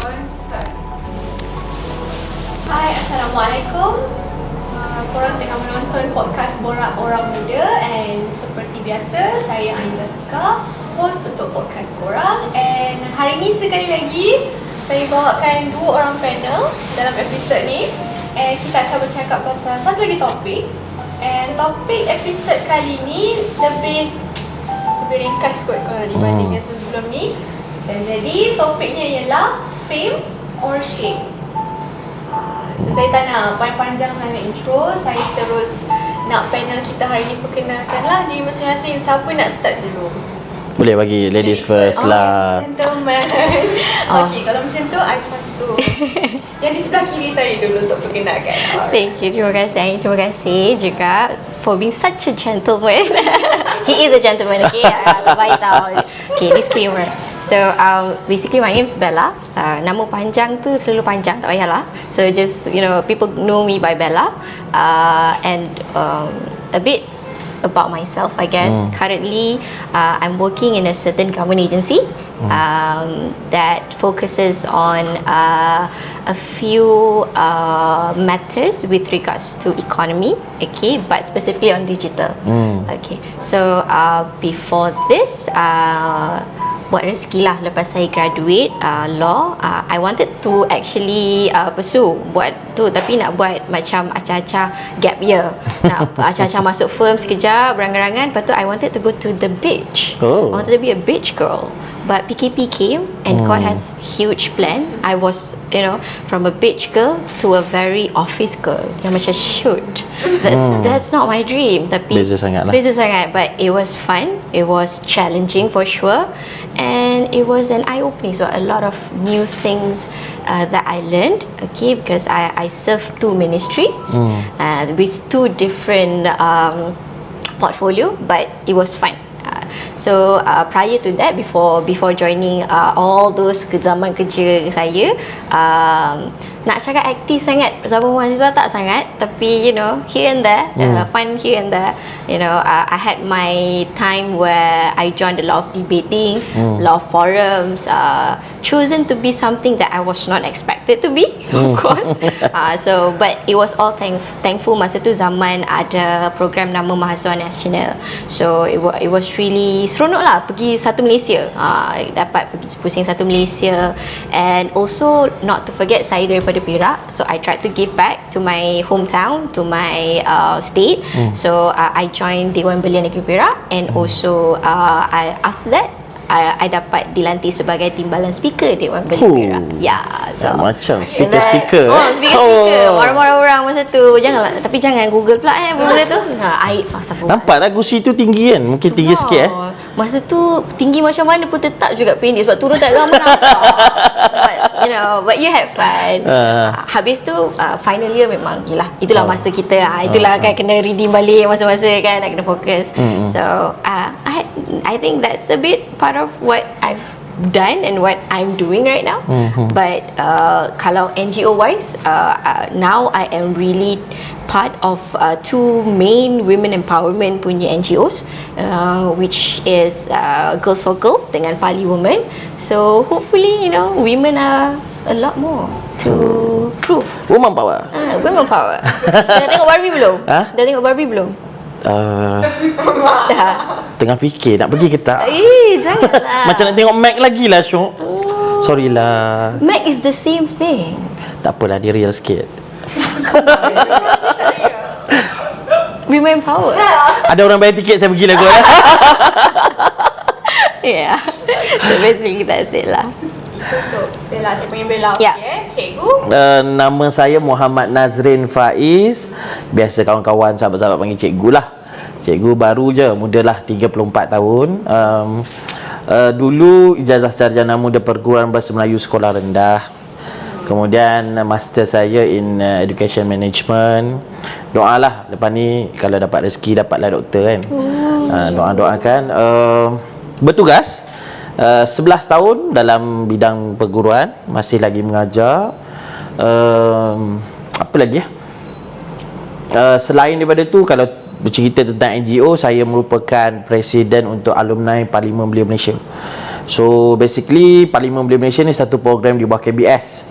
Hai, Assalamualaikum. Korang tengah menonton podcast Borak Orang Muda, and seperti biasa saya Ain Zafika, host untuk podcast Borang. And hari ni sekali lagi saya bawakan dua orang panel dalam episod ni, and kita akan bercakap pasal satu lagi topik. And topik episod kali ni lebih ringkas kot kalau dibanding yang sebelum ni. Dan jadi topiknya ialah fame or shame. So saya tak nak panjang sangat intro, saya terus nak panel kita hari ni perkenalkanlah diri masing-masing. Siapa nak start dulu? Boleh bagi ladies first lah. Gentleman. Okay, kalau macam tu I first tu. Yang di sebelah kiri saya dulu untuk perkenalkan. Thank you, terima kasih. Terima kasih juga for being such a gentleman. He is a gentleman, okay? Baik tau. Okay, disclaimer. So, basically my name is Bella. Nama panjang tu terlalu panjang, tak payahlah. So, just, people know me by Bella. And a bit about myself, I guess. Currently, I'm working in a certain government agency that focuses on a few matters with regards to economy, okay, but specifically on digital. Okay, so before this, buat rezeki lah lepas saya graduate law. I wanted to actually pursue buat tu, tapi nak buat macam acah-acah gap year, nak acah-acah masuk firm sekejap berangan-angan. Lepas tu I wanted to go to the beach. I wanted to be a beach girl, but PKP came and God has huge plan. I was, from a beach girl to a very office girl yang macam shoot. That's not my dream. Tapi Beza sangat lah. Beza sangat, but it was fun. It was challenging for sure, and it was an eye-opening. So a lot of new things that I learned. Okay, because I serve two ministries with two different portfolio, but it was fun. So prior to that, before joining all those zaman kerja saya, nak cakap aktif sangat zaman mahasiswa tak sangat, tapi here and there, fun here and there. I had my time where I joined a lot of debating, a lot of forums, chosen to be something that I was not expected to be, of course. But it was all thankful. Masa tu zaman ada program nama Mahasiswa Nasional, so it was really seronok lah pergi satu Malaysia, dapat pergi pusing satu Malaysia. And also not to forget, saya daripada Perak, so I tried to give back to my hometown, to my state. So I joined Dewan Belia Negeri Perak, and also after that I dapat dilantik sebagai timbalan speaker Dewan Belia Perak. So macam speaker. Speaker. Marah-marah orang masa tu. Jangan Google pula benda tu. Aib astagfirullah. Nampak lah kursi tu tinggi kan? Mungkin tinggi sikit Masa tu tinggi macam mana pun tetap juga pendek, sebab turun tak gambar nampak. But you had fun. Habis tu final year memang itulah masa kita, itulah kan kena redeem balik masa-masa kan, nak kena fokus. So I think that's a bit part of what I've done and what I'm doing right now. But kalau NGO wise, now I am really part of two main women empowerment punya NGOs, which is Girls for Girls dengan Pali Women. So hopefully women are a lot more to prove. Woman power. Women power. Dah tengok Barbie belum? Dah tengok Barbie belum? Dah. Tengah fikir nak pergi ke tak? Janganlah. Macam nak tengok Mac lagi lah, Syuk. Sorry lah. Mac is the same thing. Tak apalah, dia real sikit. Women power. Ada orang bayar tiket, saya pergi lah kot. Yeah. So basically that's it lah. Itu untuk Bella, saya panggil Bella. Ya. Okay, cikgu. Nama saya Muhammad Nazrin Faiz. Biasa kawan-kawan, sahabat-sahabat panggil cikgu lah. Cikgu baru je, muda lah, 34 tahun. Dulu ijazah sarjana muda perguruan bahasa Melayu sekolah rendah. Kemudian master saya in education management. Doalah lepas ni kalau dapat rezeki dapatlah doktor kan. Doakan. Bertugas 11 tahun dalam bidang perguruan, masih lagi mengajar. Apa lagi ya? Selain daripada tu, kalau bercerita tentang NGO, saya merupakan presiden untuk alumni Parlimen Belia Malaysia. So basically Parlimen Belia Malaysia ni satu program di bawah KBS,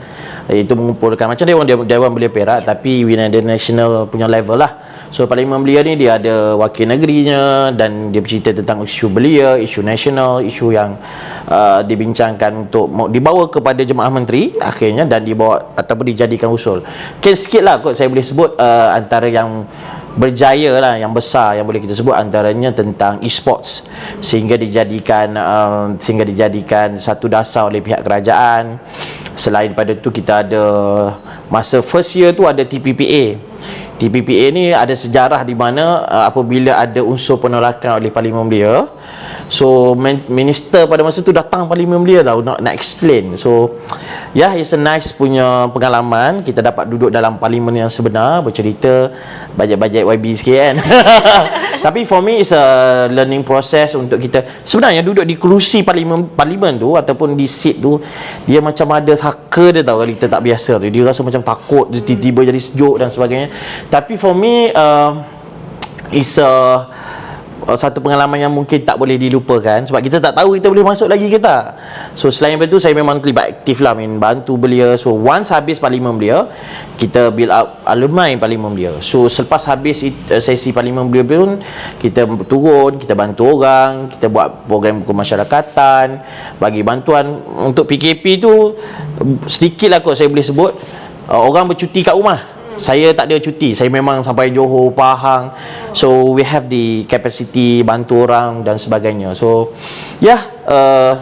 iaitu mengumpulkan macam Dewan Belia Perak, tapi within the national punya level lah. So Parlimen Belia ni dia ada wakil negerinya, dan dia bercerita tentang isu belia, isu nasional, isu yang dibincangkan untuk dibawa kepada jemaah menteri akhirnya, dan dibawa ataupun dijadikan usul. Okay, sikit lah kot saya boleh sebut antara yang berjaya lah, yang besar yang boleh kita sebut, antaranya tentang e-sports, sehingga dijadikan satu dasar oleh pihak kerajaan. Selain daripada tu, kita ada masa first year tu ada TPPA. TPPA ni ada sejarah di mana apabila ada unsur penolakan oleh Parlimen Belia, so minister pada masa tu datang Parlimen Belia tau nak explain. So it's a nice punya pengalaman. Kita dapat duduk dalam parlimen yang sebenar, bercerita, bajet-bajet YB sikit kan. Tapi for me it's a learning process untuk kita. Sebenarnya duduk di kerusi parlimen tu ataupun di seat tu, dia macam ada saka dia tau, kalau kita tak biasa tu. Dia rasa macam takut, dia tiba-tiba jadi sejuk dan sebagainya. Tapi for me it's satu pengalaman yang mungkin tak boleh dilupakan, sebab kita tak tahu kita boleh masuk lagi ke tak. So selain daripada tu, saya memang terlibat aktif lah, bantu belia. So once habis Parlimen Belia, kita build up alumni Parlimen Belia. So selepas habis sesi Parlimen Belia pun, kita turun, kita bantu orang, kita buat program kemasyarakatan, bagi bantuan. Untuk PKP tu sedikit lah kot saya boleh sebut, orang bercuti kat rumah. Saya tak ada cuti, saya memang sampai Johor, Pahang. So we have the capacity bantu orang dan sebagainya. So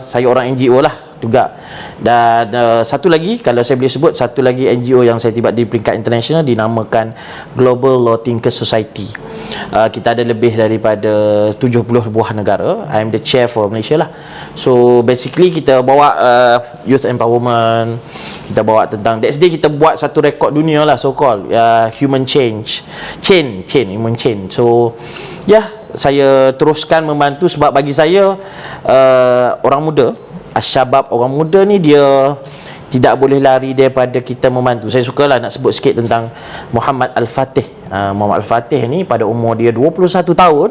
saya orang NGO lah juga. Dan satu lagi, kalau saya boleh sebut, satu lagi NGO yang saya terlibat di peringkat international dinamakan Global Law Thinkers Society. Kita ada lebih daripada 70 buah negara. I am the chair for Malaysia lah. So basically kita bawa youth empowerment, kita bawa tentang next day kita buat satu rekod dunia lah, so called human human change. So saya teruskan membantu, sebab bagi saya orang muda, Ashabab, orang muda ni dia tidak boleh lari daripada kita membantu. Saya sukalah nak sebut sikit tentang Muhammad Al-Fatih. Muhammad Al-Fatih ni pada umur dia 21 tahun,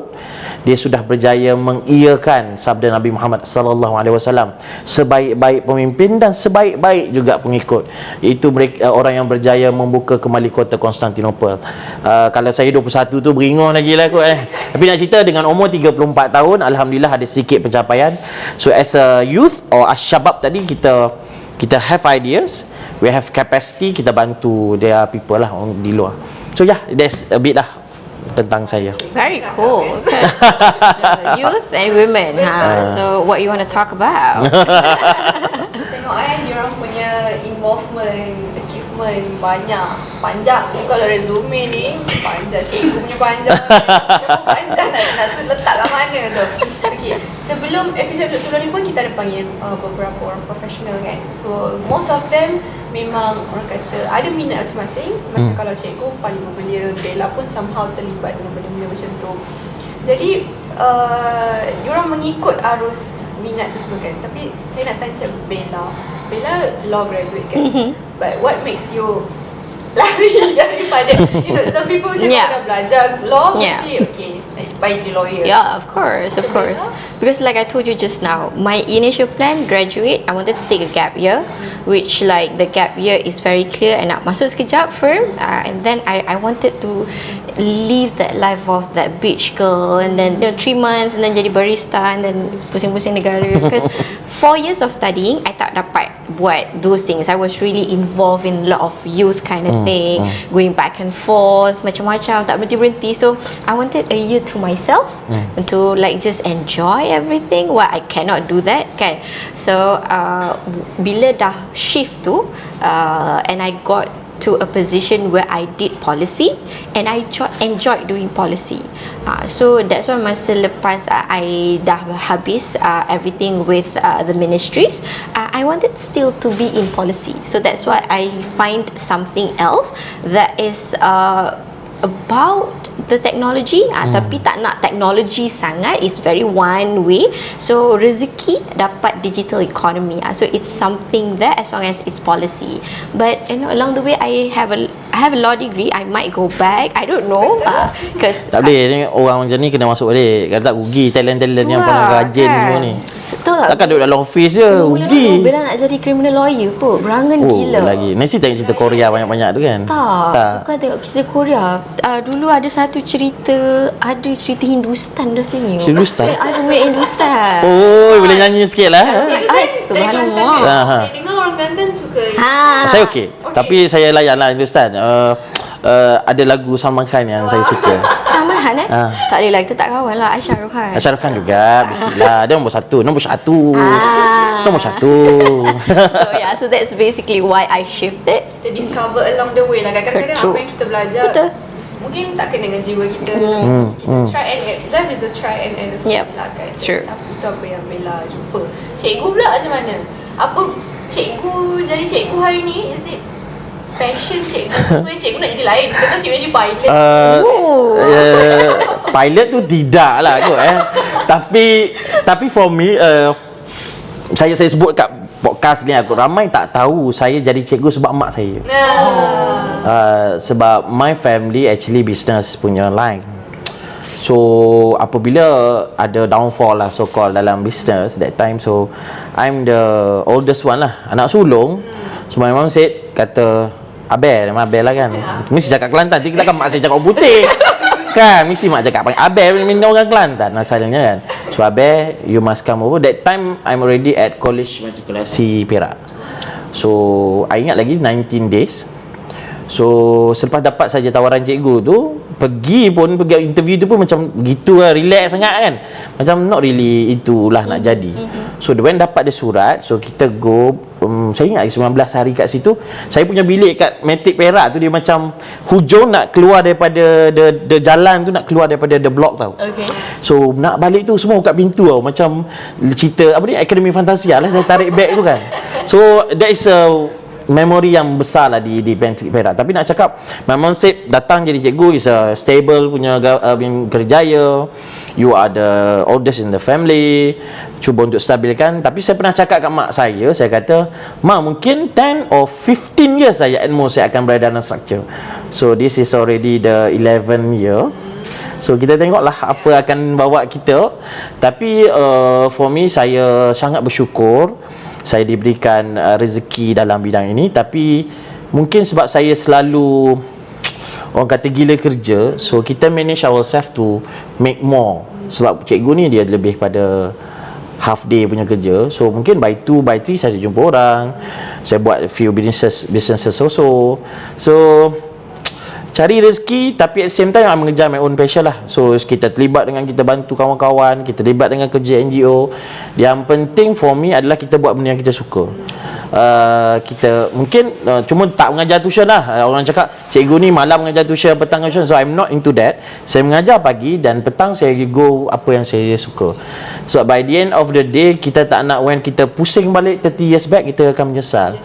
dia sudah berjaya mengiyakan sabda Nabi Muhammad sallallahu alaihi wasallam, sebaik-baik pemimpin dan sebaik-baik juga pengikut. Itu mereka, orang yang berjaya membuka kembali kota Konstantinopel. Kalau saya 21 tu beringung lagi lah kot Tapi nak cerita, dengan umur 34 tahun, alhamdulillah ada sedikit pencapaian. So as a youth or as-shabab tadi, kita have ideas, we have capacity, kita bantu their people lah di luar. So that's a bit lah tentang saya. Very cool. The youth and women. So what you want to talk about? Tengok diorang punya involvement, achievement banyak, panjang. Kalau resume ni panjang, cikgu punya panjang. Panjang nak letak kat mana tu. Okay, sebelum episod sebelum ni pun kita ada panggil beberapa orang profesional kan. So most of them memang orang kata ada minat masing-masing. Macam kalau cikgu Parlimen Belia, Bella pun somehow terlibat dengan benda-benda macam tu. Jadi diorang mengikut arus minat tu semua kan. Tapi saya nak tanya macam Bella law graduate kan. But what makes you lari daripada some people macam dah belajar law mesti okay, like baik jadi lawyer. Yeah, of course. Because like I told you just now, my initial plan, graduate, I wanted to take a gap year, which like the gap year is very clear, and nak masuk sekejap firm, and then I wanted to live that life of that beach girl, and then 3 months and then jadi barista, and then pusing-pusing negara. Because 4 years of studying, I tak dapat buat those things. I was really involved in a lot of youth kind of thing, going back and forth, macam-macam, tak berhenti-berhenti. So I wanted a year to myself, to like just enjoy everything. What I cannot do that kan. So bila dah shift tu, and I got to a position where I did policy, and I enjoyed doing policy. So that's why masa lepas I dah habis everything with the ministries, I wanted still to be in policy. So that's why I find something else that is about the technology, tapi tak nak technology sangat, is very one way. So rezeki dapat digital economy, so it's something there as long as it's policy. But along the way I have a law degree, I might go back, I don't know, because tak boleh ni, orang macam ni kena masuk balik. Kalau tak rugi talent-talent yang paling rajin semua ni. Betul, Takkan duduk dalam office je, rugi. Bella nak jadi criminal lawyer kot. Berangan gila. Lagi. Nanti tengok cerita Korea banyak-banyak tu kan? Tak. Bukan tengok kisah Korea. Dulu ada satu cerita, ada cerita Hindustan rasanya. Hindustan? Ada murid Hindustan. Oh, boleh nyanyi sikit lah. Subhanallah. Saya dengar orang Kelantan suka. Saya okey. Tapi saya layan lah Hindustan. Ada lagu Salman Khan yang saya suka. Salman Khan tak boleh lah, kita tak kawan lah. Aisyah Rukhan. Aisyah Rukhan juga, bismillah. Dia nombor satu. Nombor satu. So that's basically why I shifted. Kita discover along the way lah. Kadang-kadang apa yang kita belajar mungkin tak kena dengan jiwa kita. Try and error. Life is a try and error phase lah kan. True. Itu apa yang Bella jumpa. Cikgu pula macam mana? Apa cikgu jadi cikgu hari ni? Is it passion cikgu? Sebenarnya cikgu nak jadi lain. Kita cikgu jadi pilot. Pilot tu tidak lah kot Tapi for me saya sebut kat podcast ni aku ramai tak tahu saya jadi cikgu sebab mak saya. Sebab my family actually business punya line. So apabila ada downfall lah so called dalam business that time, so I'm the oldest one lah, anak sulung. So my mom said, kata Abel, nama Abel lah kan. Mesti cakap Kelantan, nanti takkan mak saya cakap putih. Kan, mesti mak cakap Abel, minta orang Kelantan asalnya kan. So Abel, you must come over. That time I'm already at College Matrikulasi Perak. So I ingat lagi 19 days. So selepas dapat saja tawaran cikgu tu, pergi interview tu pun macam gitu lah, relax sangat kan. Macam not really itulah nak jadi. So when dapat dia surat, so kita go, saya ingat 19 hari kat situ. Saya punya bilik kat Matric Perak tu dia macam hujung nak keluar daripada the jalan tu, nak keluar daripada the block tau. Okay. So nak balik tu semua buka pintu tau. Macam cerita apa ni, Akademi Fantasia lah, saya tarik bag tu kan. So that is a memori yang besar lah di Matric Perak. Tapi nak cakap, my mom said datang jadi cikgu is a stable punya kerjaya. You are the oldest in the family, cuba untuk stabilkan. Tapi saya pernah cakap kat mak saya kata, mak mungkin 10 or 15 years saya at most saya akan berada dalam structure. So this is already the 11 year. So kita tengoklah apa akan bawa kita. Tapi for me, saya sangat bersyukur saya diberikan rezeki dalam bidang ini. Tapi mungkin sebab saya selalu orang kata gila kerja, so kita manage ourselves to make more. Sebab cikgu ni dia lebih pada half day punya kerja. So mungkin by 2, by 3 saya jumpa orang, saya buat few businesses also. So cari rezeki, tapi at the same time I mengejar my own passion lah. So kita terlibat dengan, kita bantu kawan-kawan, kita terlibat dengan kerja NGO. Yang penting for me adalah kita buat benda yang kita suka. Kita mungkin cuma tak mengajar tuition lah. Orang cakap cikgu ni malam mengajar tuition, petang tuition. So I'm not into that. Saya mengajar pagi dan petang saya go apa yang saya suka. So by the end of the day, kita tak nak when kita pusing balik 30 years back, kita akan menyesal.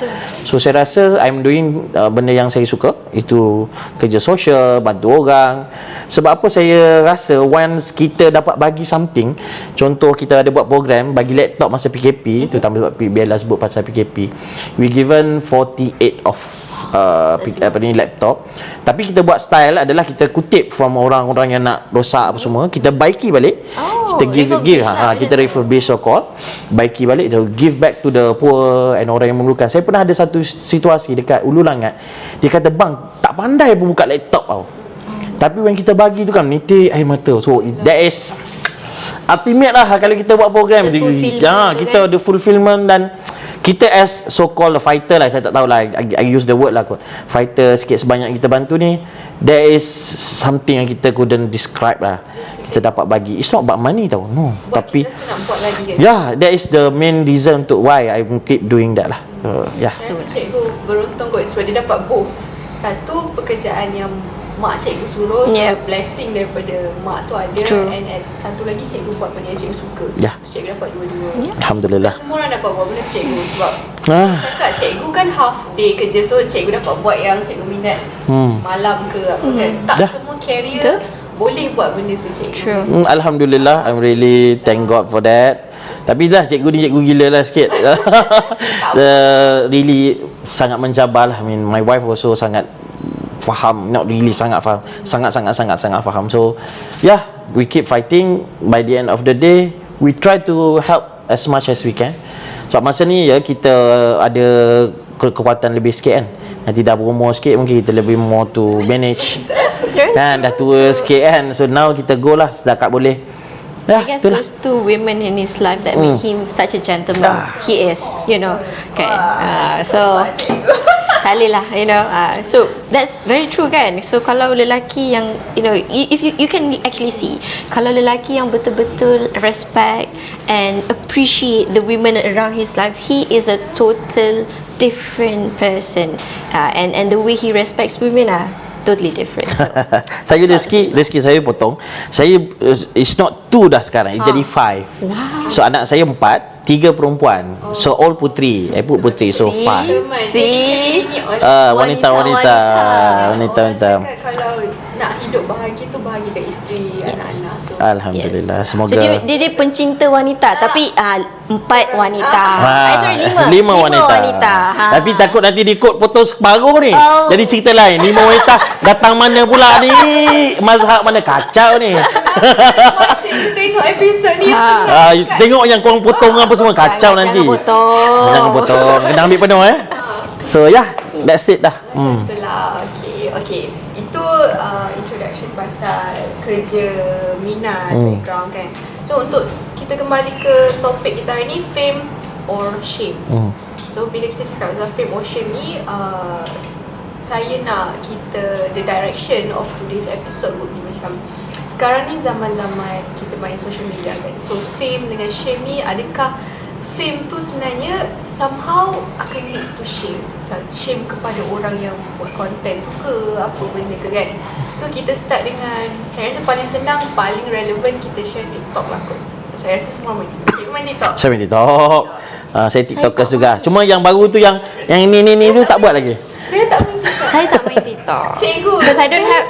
So saya rasa I'm doing benda yang saya suka, itu kerja sosial, bantu orang. Sebab apa saya rasa once kita dapat bagi something, contoh kita ada buat program bagi laptop masa PKP, terutama sebab Bella sebut pasal PKP, we given 48 of laptop. Tapi kita buat style adalah kita kutip from orang-orang yang nak rosak apa semua, kita baiki balik. Kita give kita refurbish so called, baiki balik, to give back to the poor and orang yang memerlukan. Saya pernah ada satu situasi dekat Ulu Langat, dia kata bang tak pandai pun buka laptop tau, tapi when kita bagi tu kan menitik air mata. So that is ultimate lah kalau kita buat program. Kita ada fulfillment, dan kita as so called fighter lah, saya tak tahu lah, I use the word lah kot, fighter sikit sebanyak kita bantu ni, there is something yang kita couldn't describe lah. Kita dapat bagi, it's not about money tau, no, tapi Kita rasa nak buat lagi kan. that is the main reason untuk why I keep doing that lah. Saya rasa cikgu beruntung kot sebab dia dapat both. Satu, pekerjaan yang mak cikgu suruh, so blessing daripada mak tu ada. And satu lagi, cikgu buat benda yang cikgu suka. Cikgu dapat dua-dua. Alhamdulillah. Semua orang dapat buat benda cikgu. Sebab cakap cikgu kan half day kerja, so cikgu dapat buat yang cikgu minat malam ke apa kan. Tak semua career boleh buat benda tu cikgu. Alhamdulillah, I'm really thank God for that. Tapi dah cikgu ni cikgu gila lah sikit. Really sangat mencabar lah. I mean, my wife also sangat faham, not really sangat faham, sangat faham. So we keep fighting. By the end of the day, we try to help as much as we can. Sebab masa ni ya kita ada kekuatan lebih sikit kan. Nanti dah berumur sikit mungkin kita lebih more to manage. Kan dah tua sikit kan. So now kita go lah setakat boleh. I guess those two women in his life that make him such a gentleman. He is, you know. Okay. So kali lah, you know. So that's very true kan. So kalau lelaki yang, you know, if you can actually see, kalau lelaki yang betul-betul respect and appreciate the women around his life, he is a total different person. And the way he respects women totally different. So, saya rezeki saya potong. Saya it's not 2 dah sekarang, jadi 5. Wow. So anak saya 4, 3 perempuan. So all putri, putri. So 5. See? Wanita. Kalau nak hidup bahagia tu bahagikan isteri, anak-anak tu. Alhamdulillah. Semoga. So dia pencinta wanita, tapi 4 wanita. Sorry, 5 wanita. Tapi takut nanti dikot potong separuh ni. Jadi cerita lain. 5 wanita datang mana pula ni? Mazhab mana? Kacau ni. Kita tengok episod ni. Tengok yang korang potong apa semua kacau nanti. Jangan potong. Kena ambil penuh So that's it dah. Itulah. Okay. Itu introduction pasal kerja, minat, background kan. So untuk kita kembali ke topik kita hari ni, fame or shame. So bila kita cakap pasal fame or shame ni, saya nak kita, the direction of today's episode would be macam, sekarang ni zaman-zaman kita main social media kan. So fame dengan shame ni, adakah fame tu sebenarnya somehow akan leads to shame. Shame kepada orang yang buat content tu ke apa benda ke kan. So kita start dengan, saya rasa paling senang, paling relevan kita share TikTok lah kot. Saya rasa semua main TikTok. Cikgu main TikTok? Saya main TikTok. Saya TikTokers juga. Cuma yang baru tu yang ni tu tak buat lagi. Dia tak main TikTok. Saya tak main TikTok. Cikgu, Because I don't have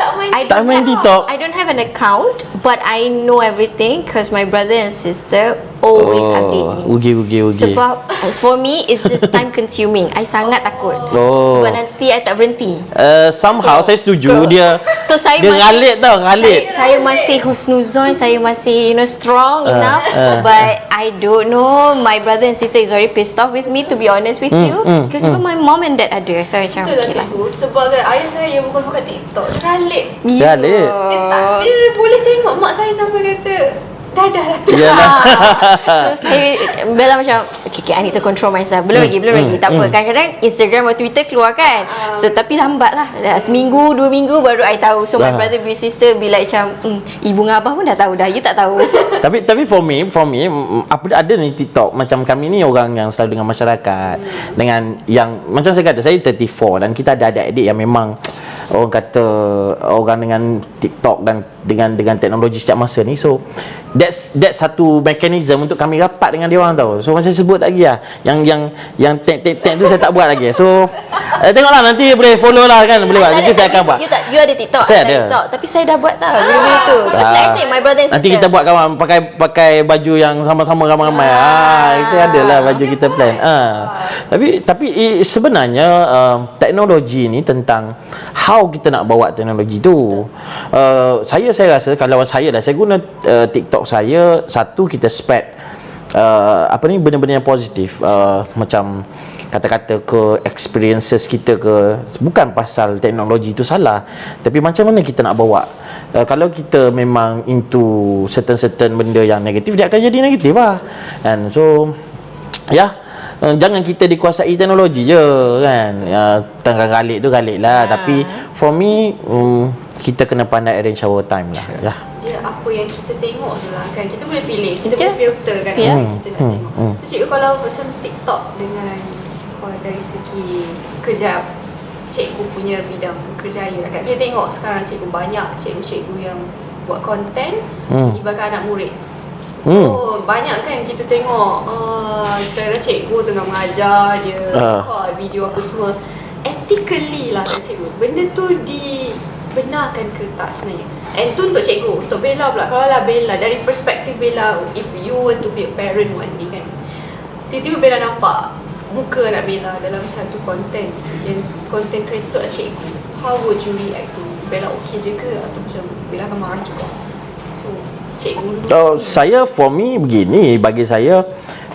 tak main TikTok. I don't have an account, but I know everything because my brother and sister always update me. Ugi. Sebab for me it's just time consuming. I sangat takut. Sebab nanti I tak berhenti. Somehow saya setuju dia. So saya Dia ngalit. Saya masih husnuzon, saya masih strong enough, but I don't know. My brother and sister is already pissed off with me, to be honest with you, because even my mom and dad ada. So macam Itulah okay lah. cikgu. Sebab kan ayah saya bukan buka TikTok, dia Dia alik. Dia boleh tengok mak saya sampai kata dadah lah tu. So saya Bella macam okay, I need to control myself. Belum lagi tak apa. Kadang-kadang Instagram atau Twitter keluar kan. So tapi lambat lah. Dah seminggu 2 minggu baru I tahu. So my brother and sister be like macam ibu dengan abah pun dah tahu dah. You tak tahu. Tapi for me apa ada ni TikTok macam kami ni orang yang selalu dengan masyarakat, dengan yang macam saya kata saya 34 dan kita ada adik-adik yang memang orang kata orang dengan TikTok dan dengan teknologi setiap masa ni. So that's satu mekanisme untuk kami rapat dengan dia orang tahu. So macam saya sebut lagi lah yang tek tu saya tak buat lagi. So tengoklah nanti boleh follow lah kan, boleh buat. Nanti saya akan buat. You ada TikTok? Saya ada TikTok, tapi saya dah buat tau benda-benda tu. Because like I say, my brother and sister. Nanti kita buat kawan pakai baju yang sama-sama ramai-ramai. Itu adalah baju kita plan. Tapi sebenarnya teknologi ni tentang how kita nak bawa teknologi tu. Saya rasa kalau saya guna TikTok saya, satu kita spread benda-benda yang positif, macam kata-kata ke experiences kita ke, bukan pasal teknologi tu salah, tapi macam mana kita nak bawa. Kalau kita memang into certain benda yang negatif, dia akan jadi negatif lah. And so jangan kita dikuasai teknologi je kan. Tengah galik tu galik lah. Tapi for me kita kena pandai arrange our time lah. Dia apa yang kita tengok tu lah kan. Kita boleh pilih, kita boleh filter kan apa yang kita nak tengok. So cikgu kalau macam TikTok dengan dari segi kerja, cikgu punya bidang kerjaya lah kan. Saya tengok sekarang cikgu banyak cikgu-cikgu yang buat konten melibatkan anak murid. So banyak kan kita tengok sekarang cikgu tengah mengajar je, record video apa semua. Ethically lah cikgu, benda tu dibenarkan ke tak sebenarnya? And tu untuk cikgu, untuk Bella pula. Kalau lah Bella, dari perspektif Bella, if you want to be a parent one day kan, tiba-tiba Bella nampak muka anak Bella dalam satu konten yang konten creator tu adalah cikgu, how would you react to? Bella okay je ke atau macam Bella akan marah juga? So cikgu dulu. Saya for me begini, bagi saya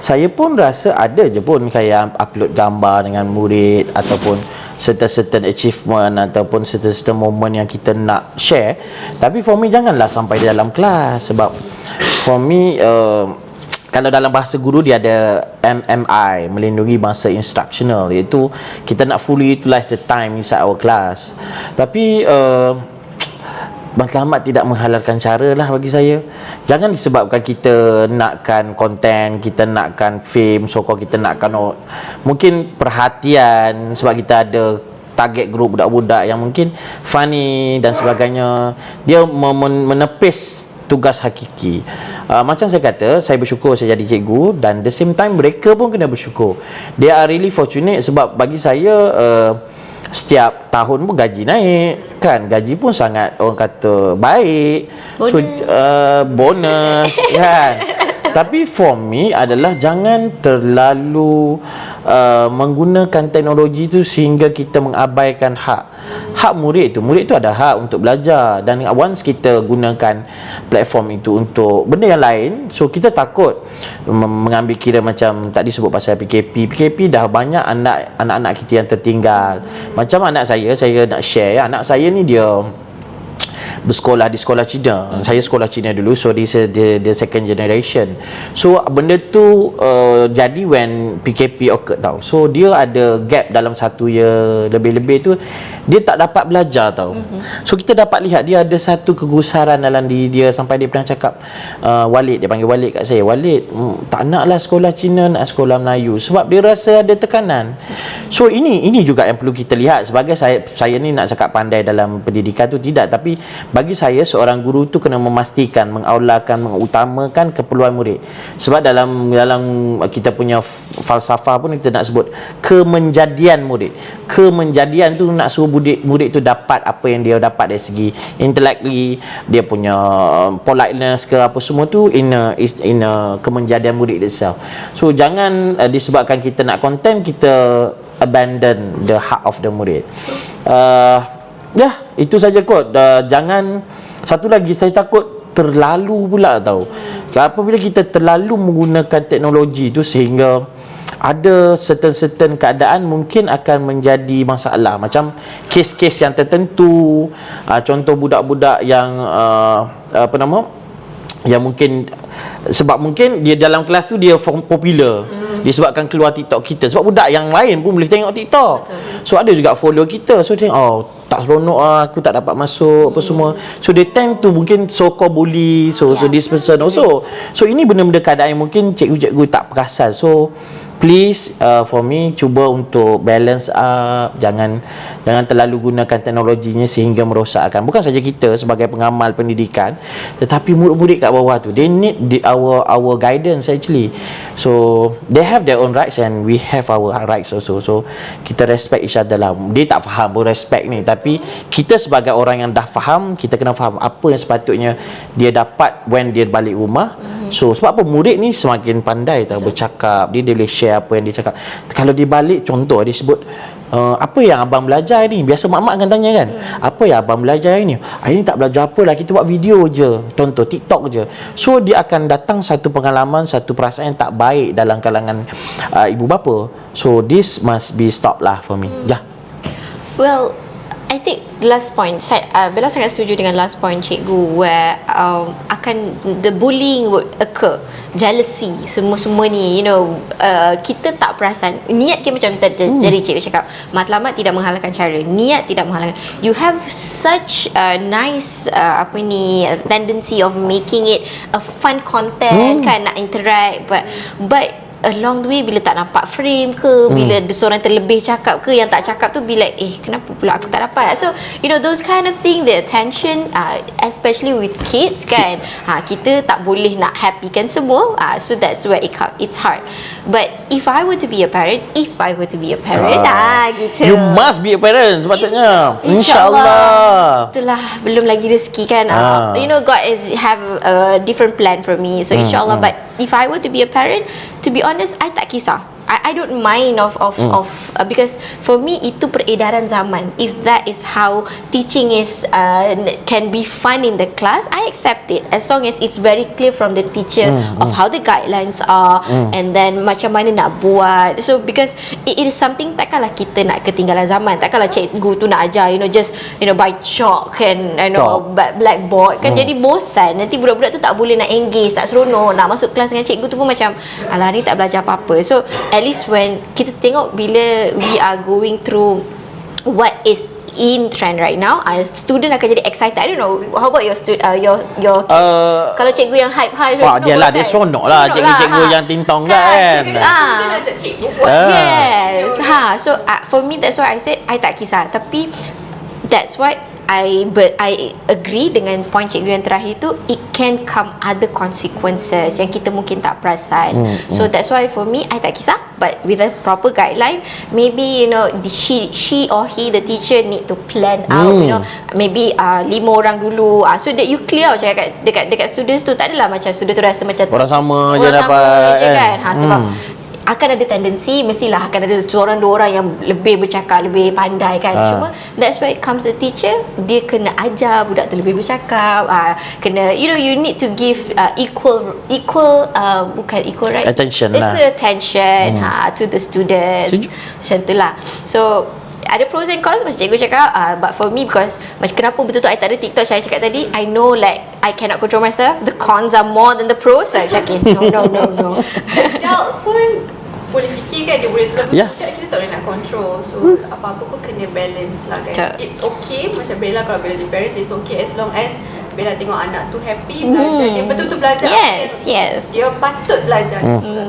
saya pun rasa ada je pun kayak upload gambar dengan murid ataupun certain achievement ataupun certain moment yang kita nak share. Tapi for me janganlah sampai di dalam kelas, sebab for me kalau dalam bahasa guru dia ada MMI, melindungi masa instructional, iaitu kita nak fully utilize the time inside our class. Tapi matlamat tidak menghalalkan cara lah bagi saya. Jangan disebabkan kita nakkan konten, kita nakkan fame, so-called kita nakkan mungkin perhatian, sebab kita ada target group budak-budak yang mungkin funny dan sebagainya, dia menepis tugas hakiki. Macam saya kata, saya bersyukur saya jadi cikgu, dan the same time mereka pun kena bersyukur. They are really fortunate, sebab bagi saya setiap tahun pun gaji naik kan, gaji pun sangat orang kata baik, so bonus kan. Tapi for me adalah jangan terlalu menggunakan teknologi itu sehingga kita mengabaikan hak murid tu. Murid tu ada hak untuk belajar, dan once kita gunakan platform itu untuk benda yang lain, so kita takut mengambil kira macam tadi sebut pasal PKP dah banyak anak-anak kita yang tertinggal. Macam anak saya nak share ya, anak saya ni dia bersekolah di sekolah Cina. Saya sekolah Cina dulu, so dia second generation. So benda tu jadi when PKP occurred tau. So dia ada gap dalam 1 year lebih-lebih tu, dia tak dapat belajar tau. So kita dapat lihat dia ada satu kegusaran dalam diri dia, sampai dia pernah cakap, Walid, dia panggil Walid kat saya, Walid, tak naklah sekolah Cina, nak sekolah Melayu, sebab dia rasa ada tekanan. So ini juga yang perlu kita lihat. Sebagai saya ni nak cakap pandai dalam pendidikan tu tidak, tapi bagi saya seorang guru tu kena memastikan, mengutamakan keperluan murid. Sebab dalam kita punya falsafah pun kita nak sebut kemenjadian murid. Kemenjadian tu nak suruh murid tu dapat apa yang dia dapat dari segi intellectually, dia punya politeness ke apa semua tu in a kemenjadian murid itself. So jangan disebabkan kita nak content, kita abandon the heart of the murid. Ya, itu saja kot. Jangan, satu lagi saya takut terlalu pula tau. Apabila kita terlalu menggunakan teknologi tu sehingga ada certain keadaan mungkin akan menjadi masalah. Macam kes-kes yang tertentu, contoh budak-budak yang yang mungkin sebab mungkin dia dalam kelas tu dia popular, disebabkan keluar TikTok kita, sebab budak yang lain pun boleh tengok TikTok. So ada juga follow kita, so dia tak seronok aku tak dapat masuk apa semua, so they tend to mungkin so-called bully, so this person also. So ini benda-benda keadaan yang mungkin cikgu-cikgu tak perasan. So please for me, cuba untuk balance up. Jangan terlalu gunakan teknologinya sehingga merosakkan bukan saja kita sebagai pengamal pendidikan, tetapi murid-murid kat bawah tu, they need our guidance actually. So they have their own rights and we have our rights also. So kita respect each other lah. Dia tak faham pun respect ni, tapi kita sebagai orang yang dah faham, kita kena faham apa yang sepatutnya dia dapat when dia balik rumah. So sebab apa, murid ni semakin pandai tau bercakap, dia boleh share apa yang dia cakap. Kalau dia balik, contoh dia sebut, apa yang abang belajar ni? Biasa mak-mak akan tanya kan, apa yang abang belajar ni? Ini tak belajar apa lah, kita buat video je, contoh TikTok je. So dia akan datang satu pengalaman, satu perasaan yang tak baik dalam kalangan ibu bapa. So this must be stopped lah for me. Well, I think last point, Bella sangat setuju dengan last point cikgu, where akan the bullying would occur, jealousy, semua ni, kita tak perasan niat kita. Macam jadi cikgu cakap, matlamat tidak menghalalkan cara, niat tidak menghalalkan. You have such a nice tendency of making it a fun content kan, nak interact, but along the way, bila tak nampak frame ke, bila seorang terlebih cakap ke, yang tak cakap tu bila kenapa pula aku tak dapat. So those kind of thing, the attention, especially with kids kan, kita tak boleh nak happykan semua, so that's where it's hard. But if I were to be a parent, gitu, you must be a parent sepatutnya, InsyaAllah. Itulah, belum lagi rezeki kan. God have a different plan for me, so InsyaAllah. But if I were to be a parent, to be honest, I tak kisah. I don't mind because for me itu peredaran zaman. If that is how teaching is can be fun in the class, I accept it as long as it's very clear from the teacher of how the guidelines are and then macam mana nak buat. So because it is something, takkanlah kita nak ketinggalan zaman. Takkanlah cikgu tu nak ajar just by chalk and blackboard kan, jadi bosan. Nanti budak-budak tu tak boleh nak engage, tak seronok nak masuk kelas dengan cikgu tu pun macam alah ni tak belajar apa-apa. So at least when kita tengok bila we are going through what is in trend right now, student akan jadi excited. I don't know, how about your kalau cikgu yang hype wah, dia lah, dia seronok lah cikgu-cikgu yang tintong kan. Yes. So for me that's why I said I tak kisah. Tapi that's why I agree dengan point cikgu yang terakhir tu, it can come other consequences yang kita mungkin tak perasan. So that's why for me I tak kisah, but with a proper guideline, maybe she or he, the teacher need to plan out, maybe 5 orang dulu, so that you clear macam dekat students tu. Tak adalah macam student tu rasa macam orang sama je orang sama dapat je kan. Sebab akan ada tendensi, mestilah akan ada seorang dua orang yang lebih bercakap, lebih pandai kan. Cuma that's why it comes the teacher, dia kena ajar budak tu lebih bercakap, kena you need to give equal bukan equal, right, attention to the students. Macam tu lah. So ada pros and cons macam cikgu cakap, but for me, because macam kenapa betul-betul I tak ada TikTok, saya cakap tadi, I know like I cannot control myself, the cons are more than the pros. So I cakap no. Adult pun boleh fikir kan, dia boleh terlalu kita tak boleh nak control. So apa-apa pun kena balance lah kan. It's okay, macam Bella, kalau Bella jadi parents, it's okay as long as Bella tengok anak tu happy belajar, dia betul-betul belajar. Yes. Dia patut belajar.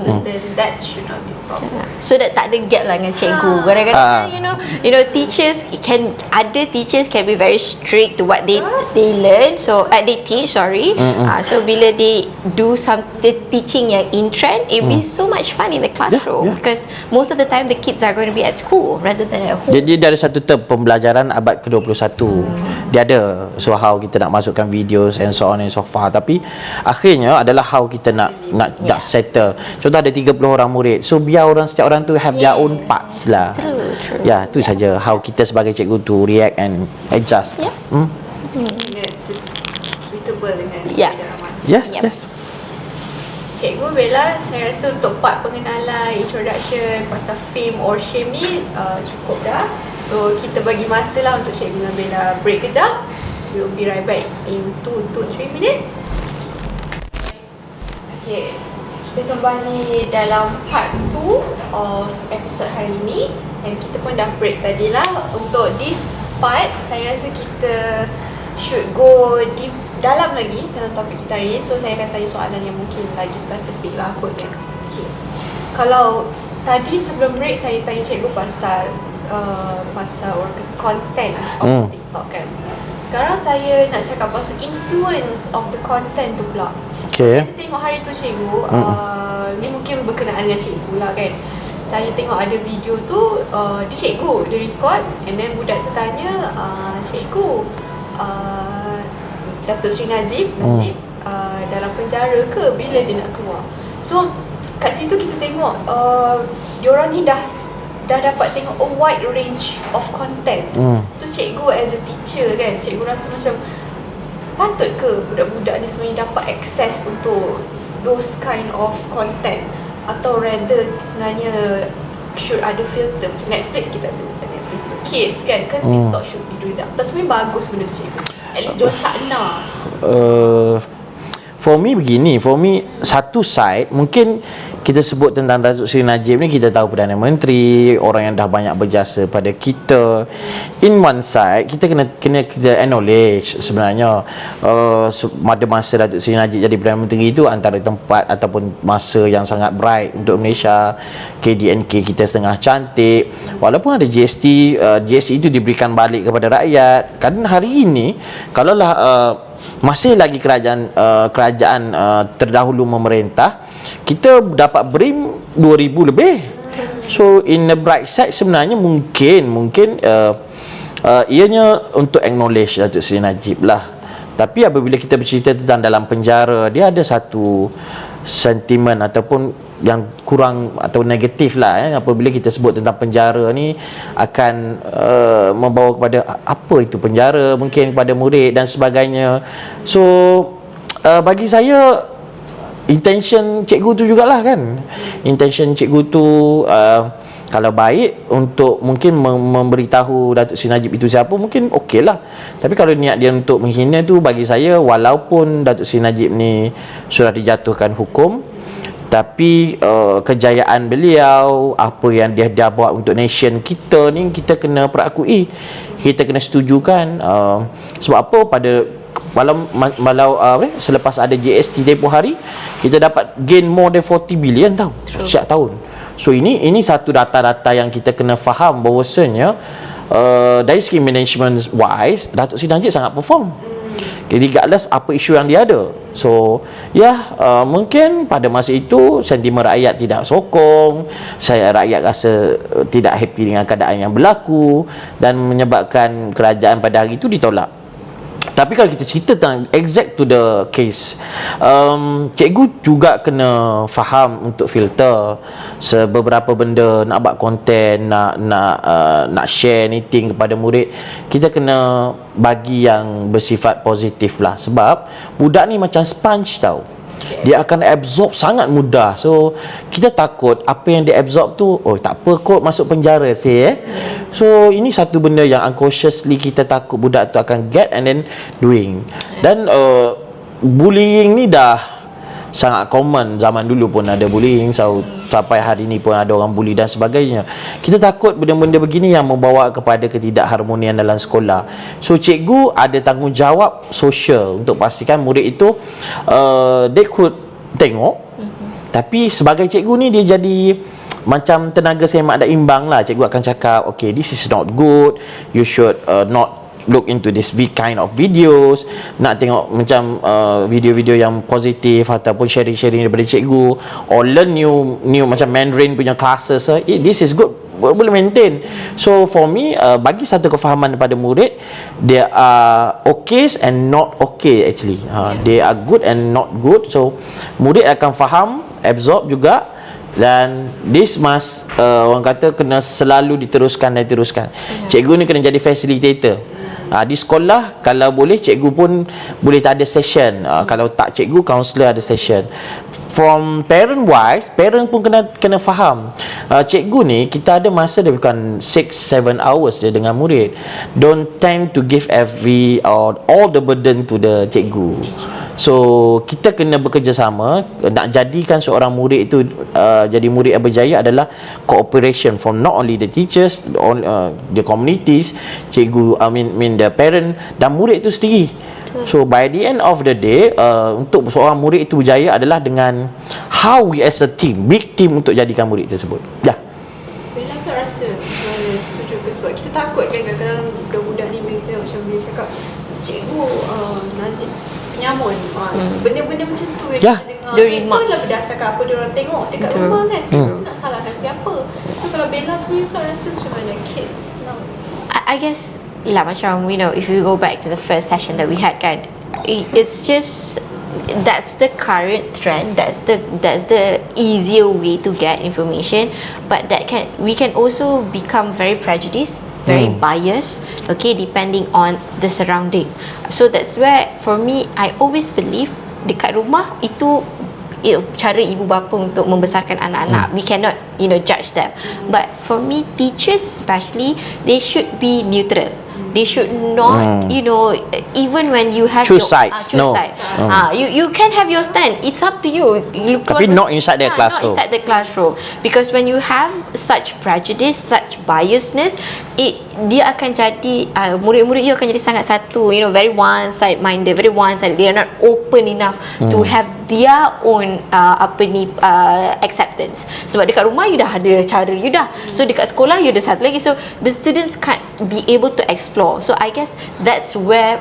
So then that should not be a problem. So that tak ada gap lah dengan cikgu. Kadang-kadang teachers can be very strict to what they learn. So they teach, so bila they do the teaching yang in trend, it will be so much fun in the classroom, because most of the time the kids are going to be at school rather than at home. Jadi dia ada satu term pembelajaran abad ke-21. Dia ada, so how kita nak masukkan videos and so on and so forth. Tapi akhirnya adalah how kita nak settle. Contoh ada 30 orang murid, so biar setiap orang tu have their own parts lah. True. Ya, tu saja how kita sebagai cikgu tu react and adjust. Yes, suitable dengan dalam masa. Yes. Cikgu Bella, saya rasa untuk part pengenalan, introduction pasal fame or shame ni cukup dah. So kita bagi masa lah untuk cikgu dengan Bella break kejap. We'll be right back in 2 to 3 minutes. Okay, kita kembali dalam part 2 of episode hari ini, dan kita pun dah break tadi lah. Untuk this part, saya rasa kita should go deep dalam lagi dalam topik kita hari ni. So saya akan tanya soalan yang mungkin lagi spesifik lah akutnya. Okay. Kalau tadi sebelum break saya tanya cikgu pasal orang kata content of TikTok kan. Sekarang saya nak cakap pasal influence of the content tu pula. Okay. Saya tengok hari tu cikgu, ni mungkin berkenaan dengan cikgu lah kan. Saya tengok ada video tu, dia cikgu, dia record, and then budak tu tanya, cikgu, Datuk Seri Najib dalam penjara ke, bila dia nak keluar? So kat situ kita tengok diorang ni dah dapat tengok a wide range of content. So cikgu as a teacher kan, cikgu rasa macam patut ke budak-budak ni sebenarnya dapat access untuk those kind of content, atau rather sebenarnya should ada filter macam Netflix, kita ada Netflix untuk kids kan, TikTok should be doing that. Tak sebenarnya bagus benda tu cikgu, at least diorang cakna. For me begini, satu side mungkin kita sebut tentang Datuk Seri Najib ni, kita tahu Perdana Menteri, orang yang dah banyak berjasa pada kita. In one side, kita kena acknowledge sebenarnya pada masa Datuk Seri Najib jadi Perdana Menteri itu antara tempat ataupun masa yang sangat bright untuk Malaysia. KDNK kita tengah cantik, walaupun ada GST itu diberikan balik kepada rakyat. Kerana hari ini kalaulah masih lagi kerajaan terdahulu memerintah, kita dapat BRIM 2000 lebih. So in the bright side sebenarnya mungkin ianya untuk acknowledge Datuk Seri Najib lah. Tapi apabila kita bercerita tentang dalam penjara, dia ada satu sentimen ataupun yang kurang atau negatif lah apabila kita sebut tentang penjara ni akan membawa kepada apa itu penjara mungkin kepada murid dan sebagainya. So bagi saya intention cikgu tu jugalah kan, intention cikgu tu kalau baik untuk mungkin memberitahu Datuk Seri Najib itu siapa, mungkin okey lah. Tapi kalau niat dia untuk menghina tu, bagi saya walaupun Datuk Seri Najib ni sudah dijatuhkan hukum, tapi kejayaan beliau, apa yang dia dah buat untuk nation kita ni, kita kena perakui, kita kena setujukan. Sebab apa, pada malau selepas ada GST tempoh hari, kita dapat gain more than 40 billion tau setiap tahun. So ini satu data-data yang kita kena faham bahawasanya dari segi management wise, Datuk Seri Najib sangat perform. Regardless apa isu yang dia ada. So mungkin pada masa itu sentimen rakyat tidak sokong, rakyat rasa tidak happy dengan keadaan yang berlaku dan menyebabkan kerajaan pada hari itu ditolak. Tapi kalau kita cerita tentang exact to the case, cikgu juga kena faham untuk filter beberapa benda, nak buat konten, nak share anything kepada murid, kita kena bagi yang bersifat positif lah. Sebab budak ni macam sponge tau, dia akan absorb sangat mudah. So kita takut apa yang dia absorb tu, oh tak apa kot masuk penjara So ini satu benda yang unconsciously kita takut budak tu akan get and then doing. Dan bullying ni dah sangat common. Zaman dulu pun ada bullying, sampai hari ni pun ada orang bully dan sebagainya. Kita takut benda-benda begini yang membawa kepada ketidakharmonian dalam sekolah. So cikgu ada tanggungjawab sosial untuk pastikan murid itu they could tengok, tapi sebagai cikgu ni dia jadi macam tenaga semak dan imbang lah. Cikgu akan cakap, okay, this is not good, you should not look into this kind of videos. Nak tengok macam video-video yang positif ataupun sharing-sharing daripada cikgu, or learn new macam Mandarin punya classes. This is good, boleh maintain. So for me, bagi satu kefahaman kepada murid, there are okays and not okay actually. They are good and not good. So murid akan faham, absorb juga, dan this must orang kata kena selalu diteruskan. Cikgu ni kena jadi facilitator. Di sekolah kalau boleh cikgu pun boleh tak ada session, kalau tak cikgu, kaunselor ada session. From parent wise, parent pun kena faham, cikgu ni kita ada masa dia bukan 6-7 hours je dengan murid. Don't tend to give all the burden to the cikgu. So kita kena bekerjasama. Nak jadikan seorang murid itu jadi murid yang berjaya adalah cooperation from not only the teachers, the communities, cikgu, the parent dan murid itu sendiri. So by the end of the day, untuk seorang murid itu berjaya adalah dengan how we as a team, big team, untuk jadikan murid tersebut. Bella tak rasa macam mana setuju ke? Sebab kita takut kan kadang-kadang budak-budak ni kita macam dia cakap, cikgu Najib penyamun, benda-benda macam tu yang kita dengar. Itulah berdasarkan apa dia orang tengok dekat rumah kan. So kita nak salahkan siapa? So kalau Bella sendiri tak rasa macam mana kids now? I guess macam, if you go back to the first session that we had kan, it's just that's the current trend, that's the easier way to get information, but we can also become very prejudiced, very biased, okay, depending on the surrounding. So that's where for me, I always believe dekat rumah itu cara ibu bapa untuk membesarkan anak-anak. We cannot judge them, but for me, teachers especially, they should be neutral. They should not, even when you have choose sides. You can have your stand. It's up to you. Tapi not inside the classroom. Not inside the classroom. Because when you have such prejudice, such biasness, dia akan jadi murid-murid you akan jadi sangat satu, very one-side minded, very one-sided. They are not open enough to have their own acceptance. Sebab dekat rumah you dah ada cara you dah. So dekat sekolah you ada satu lagi. So the students can't be able to explore. So I guess that's where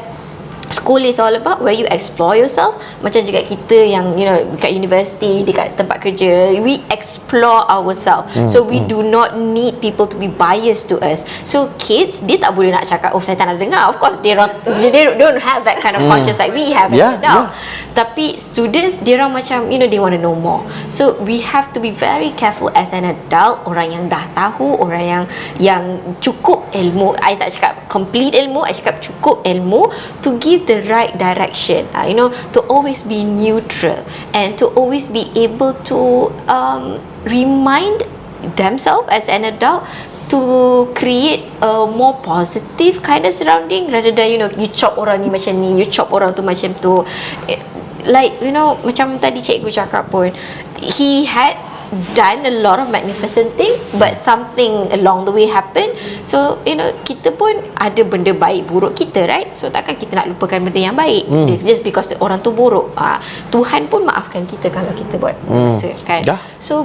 School is all about where you explore yourself. Macam juga kita yang dekat universiti, dekat tempat kerja, we explore ourselves. So we do not need people to be biased to us. So kids, dia tak boleh nak cakap, oh saya tak nak dengar. Of course they don't have that kind of conscience like we have as an adult. Tapi students, dia orang macam they want to know more. So we have to be very careful as an adult. Orang yang dah tahu, orang yang cukup ilmu. I tak cakap complete ilmu, I cakap cukup ilmu, to give the right direction, to always be neutral and to always be able to remind themselves as an adult to create a more positive kind of surrounding rather than you chop orang ni macam ni, you chop orang tu macam tu. Like macam tadi cikgu cakap pun, he had done a lot of magnificent thing, but something along the way happened. So kita pun ada benda baik buruk kita, right? So takkan kita nak lupakan benda yang baik just because orang tu buruk. Tuhan pun maafkan kita kalau kita buat dosa, kan? So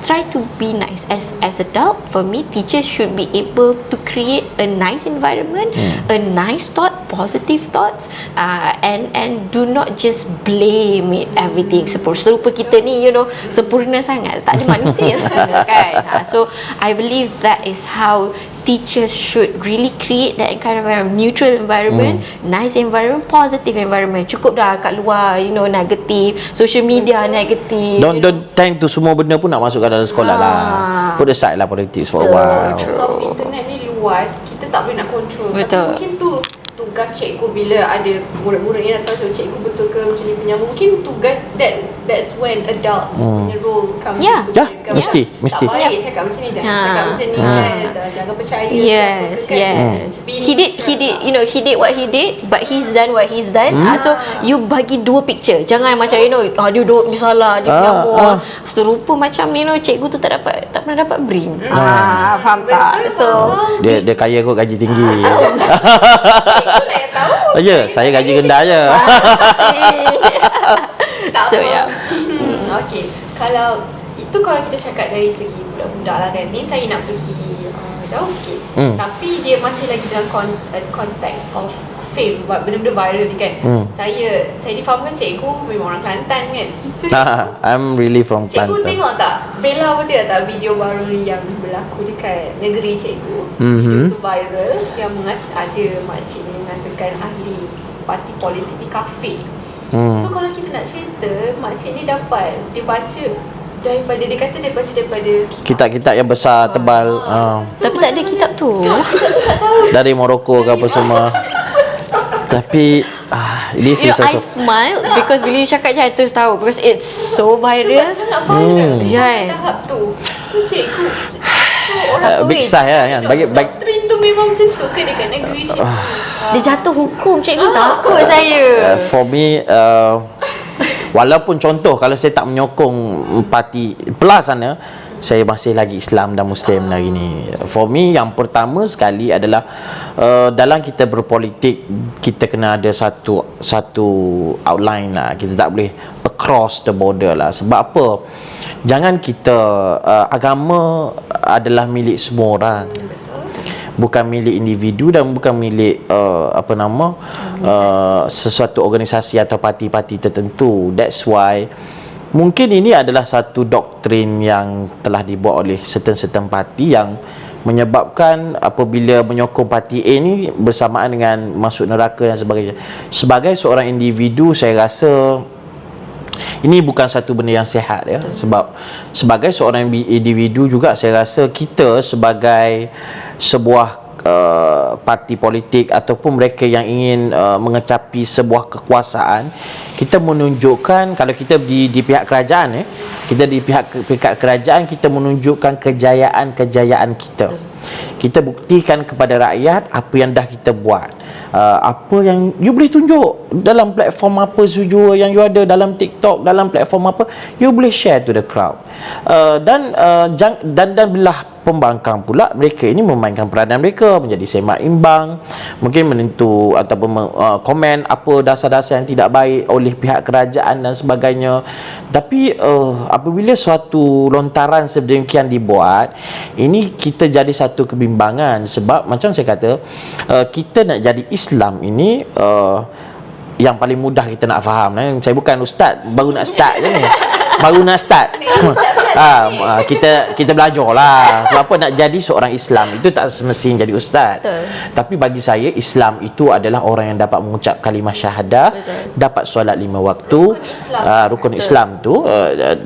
try to be nice as adult. For me, teachers should be able to create a nice environment, a nice thought, positive thoughts, and do not just blame it everything. Serupa kita ni sempurna sangat, tak ada manusia yang sempurna, kan? So I believe that is how teachers should really create that kind of neutral environment, nice environment, positive environment. Cukup dah kat luar negatif, social media negatif. Don't time tu semua benda pun nak masukkan dalam sekolah lah. Put aside lah politics for a while. So internet ni luas, kita tak boleh nak control. Betul. Tapi mungkin tu tugas cikgu bila ada murid-murid yang datang, so cikgu betul ke macam ni punya, mungkin tugas that's when adults punya role comes into play. Mesti Tak baik cakap macam ni, jangan cakap macam ni, kan? Jangan percaya. Yes. He did what he did, but he's done what he's done. So you bagi dua picture. Jangan macam dia salah, dia nyambung. Serupa macam cikgu tu tak pernah dapat BRIM. Faham tak? So dia kaya kot, gaji tinggi. Itulah yang tahu. Ya, saya gaji rendah je. Tak So, apa. yeah. Okay. Kalau kita cakap dari segi budak-budak lah, kan, ni saya nak pergi jauh sikit. Tapi dia masih lagi dalam konteks of fame, buat benda-benda viral ni, kan. Saya difahamkan cikgu memang orang Kelantan, kan. So, I'm really from cikgu Kelantan. tengok tak, Bella pun tengok tak video baru yang berlaku dekat negeri cikgu. Video tu viral yang ada makcik ni mengatakan ahli parti politik di kafe. So kalau kita nak cerita, makcik ni dia baca daripada, dia kata dia baca daripada kitab-kitab yang besar, tebal. tapi tak ada kitab tu. Kita tu tak tahu. Dari Morocco ke apa semua. Tapi this is I also smile because bila you cakap je I terus tahu because it's so viral. Sangat viral. Yeah. Tahap tu. So cikgu, orang big size lah, kan. Bagi doktrin tu memang macam tu ke dekat negeri cikgu? Dia jatuh hukum, cikgu takut saya. for me walaupun contoh kalau saya tak menyokong parti belah sana, saya masih lagi Islam dan Muslim hari ni. For me, yang pertama sekali adalah dalam kita berpolitik, kita kena ada satu outline lah. Kita tak boleh across the border lah. Sebab apa? Jangan kita agama adalah milik semua orang. Bukan milik individu dan bukan milik sesuatu organisasi atau parti-parti tertentu. That's why mungkin ini adalah satu doktrin yang telah dibuat oleh certain parti yang menyebabkan apabila menyokong parti A ni bersamaan dengan masuk neraka dan sebagainya. Sebagai seorang individu, saya rasa ini bukan satu benda yang sihat, ya. Sebab sebagai seorang individu juga, saya rasa kita sebagai sebuah parti politik ataupun mereka yang ingin mengecapi sebuah kekuasaan, kita menunjukkan, kalau kita di pihak kerajaan, kita di pihak kerajaan, kita menunjukkan kejayaan kita. Kita buktikan kepada rakyat apa yang dah kita buat, apa yang you boleh tunjuk dalam platform apa saja yang you ada, dalam TikTok, dalam platform apa, you boleh share to the crowd. Dan belah pembangkang pula, mereka ini memainkan peranan mereka menjadi semak imbang, mungkin menentu ataupun komen apa dasar-dasar yang tidak baik oleh pihak kerajaan dan sebagainya. Tapi apabila suatu lontaran sedemikian dibuat, ini kita jadi satu kebimbangan. Sebab macam saya kata, kita nak jadi Islam ini yang paling mudah kita nak faham. Saya bukan ustaz, baru nak start je ni. Baru nak start. Kita belajar lah. Sebab apa nak jadi seorang Islam itu tak semestinya jadi ustaz. Betul. Tapi bagi saya Islam itu adalah orang yang dapat mengucap kalimah syahadah, dapat solat 5 waktu, rukun Islam tu,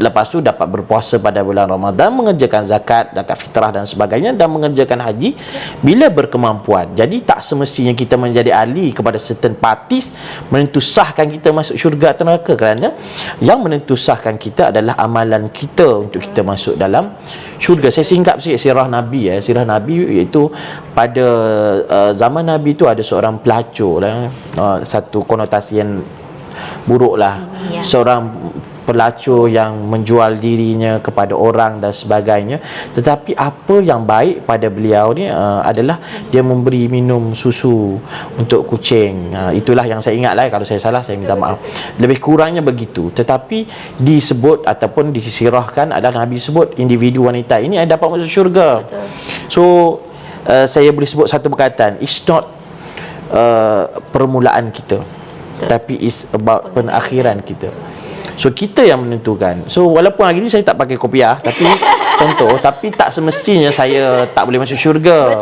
lepas tu dapat berpuasa pada bulan Ramadan, mengerjakan zakat fitrah dan sebagainya, dan mengerjakan haji bila berkemampuan. Jadi tak semestinya kita menjadi ahli kepada certain parties menentusahkan kita masuk syurga atau neraka, kerana yang menentusahkan kita adalah amalan kita untuk kita masuk dalam syurga. Saya singkap sikit sirah Nabi. Sirah Nabi iaitu pada zaman Nabi tu ada seorang pelacur lah, satu konotasi yang buruk lah. Seorang pelacur yang menjual dirinya kepada orang dan sebagainya. Tetapi apa yang baik pada beliau ni adalah dia memberi minum susu untuk kucing. Itulah yang saya ingat lah. Kalau saya salah saya minta maaf. Lebih kurangnya begitu. Tetapi disebut ataupun disirahkan adalah Nabi sebut individu wanita ini dapat masuk syurga. So saya boleh sebut satu perkataan, it's not permulaan kita, tapi it's about penakhiran kita. So kita yang menentukan. So walaupun hari ni saya tak pakai kopiah, tapi contoh, tapi tak semestinya saya tak boleh masuk syurga.